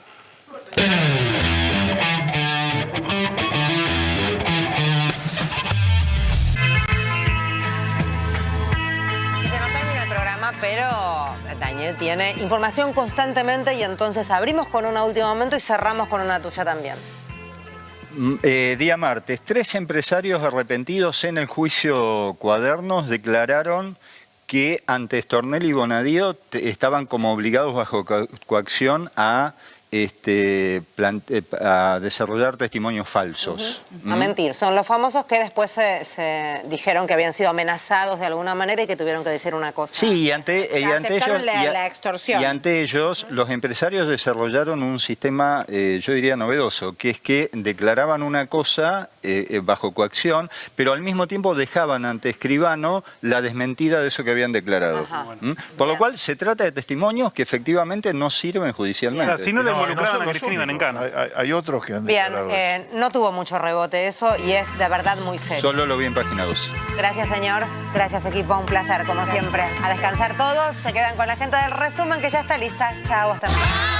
Pero Daniel tiene información constantemente y entonces abrimos con una último momento y cerramos con una tuya también. Día martes, 3 empresarios arrepentidos en el juicio Cuadernos declararon que ante Stornelli y Bonadío estaban como obligados bajo coacción a desarrollar testimonios falsos. A mentir. Son los famosos que después se dijeron que habían sido amenazados de alguna manera y que tuvieron que decir una cosa. Sí, y ante ellos, la extorsión. Y ante ellos, los empresarios desarrollaron un sistema, yo diría novedoso, que es que declaraban una cosa bajo coacción, pero al mismo tiempo dejaban ante escribano la desmentida de eso que habían declarado. Por lo cual se trata de testimonios que efectivamente no sirven judicialmente. O sea, si no le involucraban a Cristina en Cana. Hay otros que han Bien, declarado. no tuvo mucho rebote eso y es de verdad muy serio. Solo lo vi en página 12. Gracias, señor. Gracias, equipo. Un placer, como siempre. A descansar todos. Se quedan con la gente del resumen que ya está lista. Chao, hasta mañana.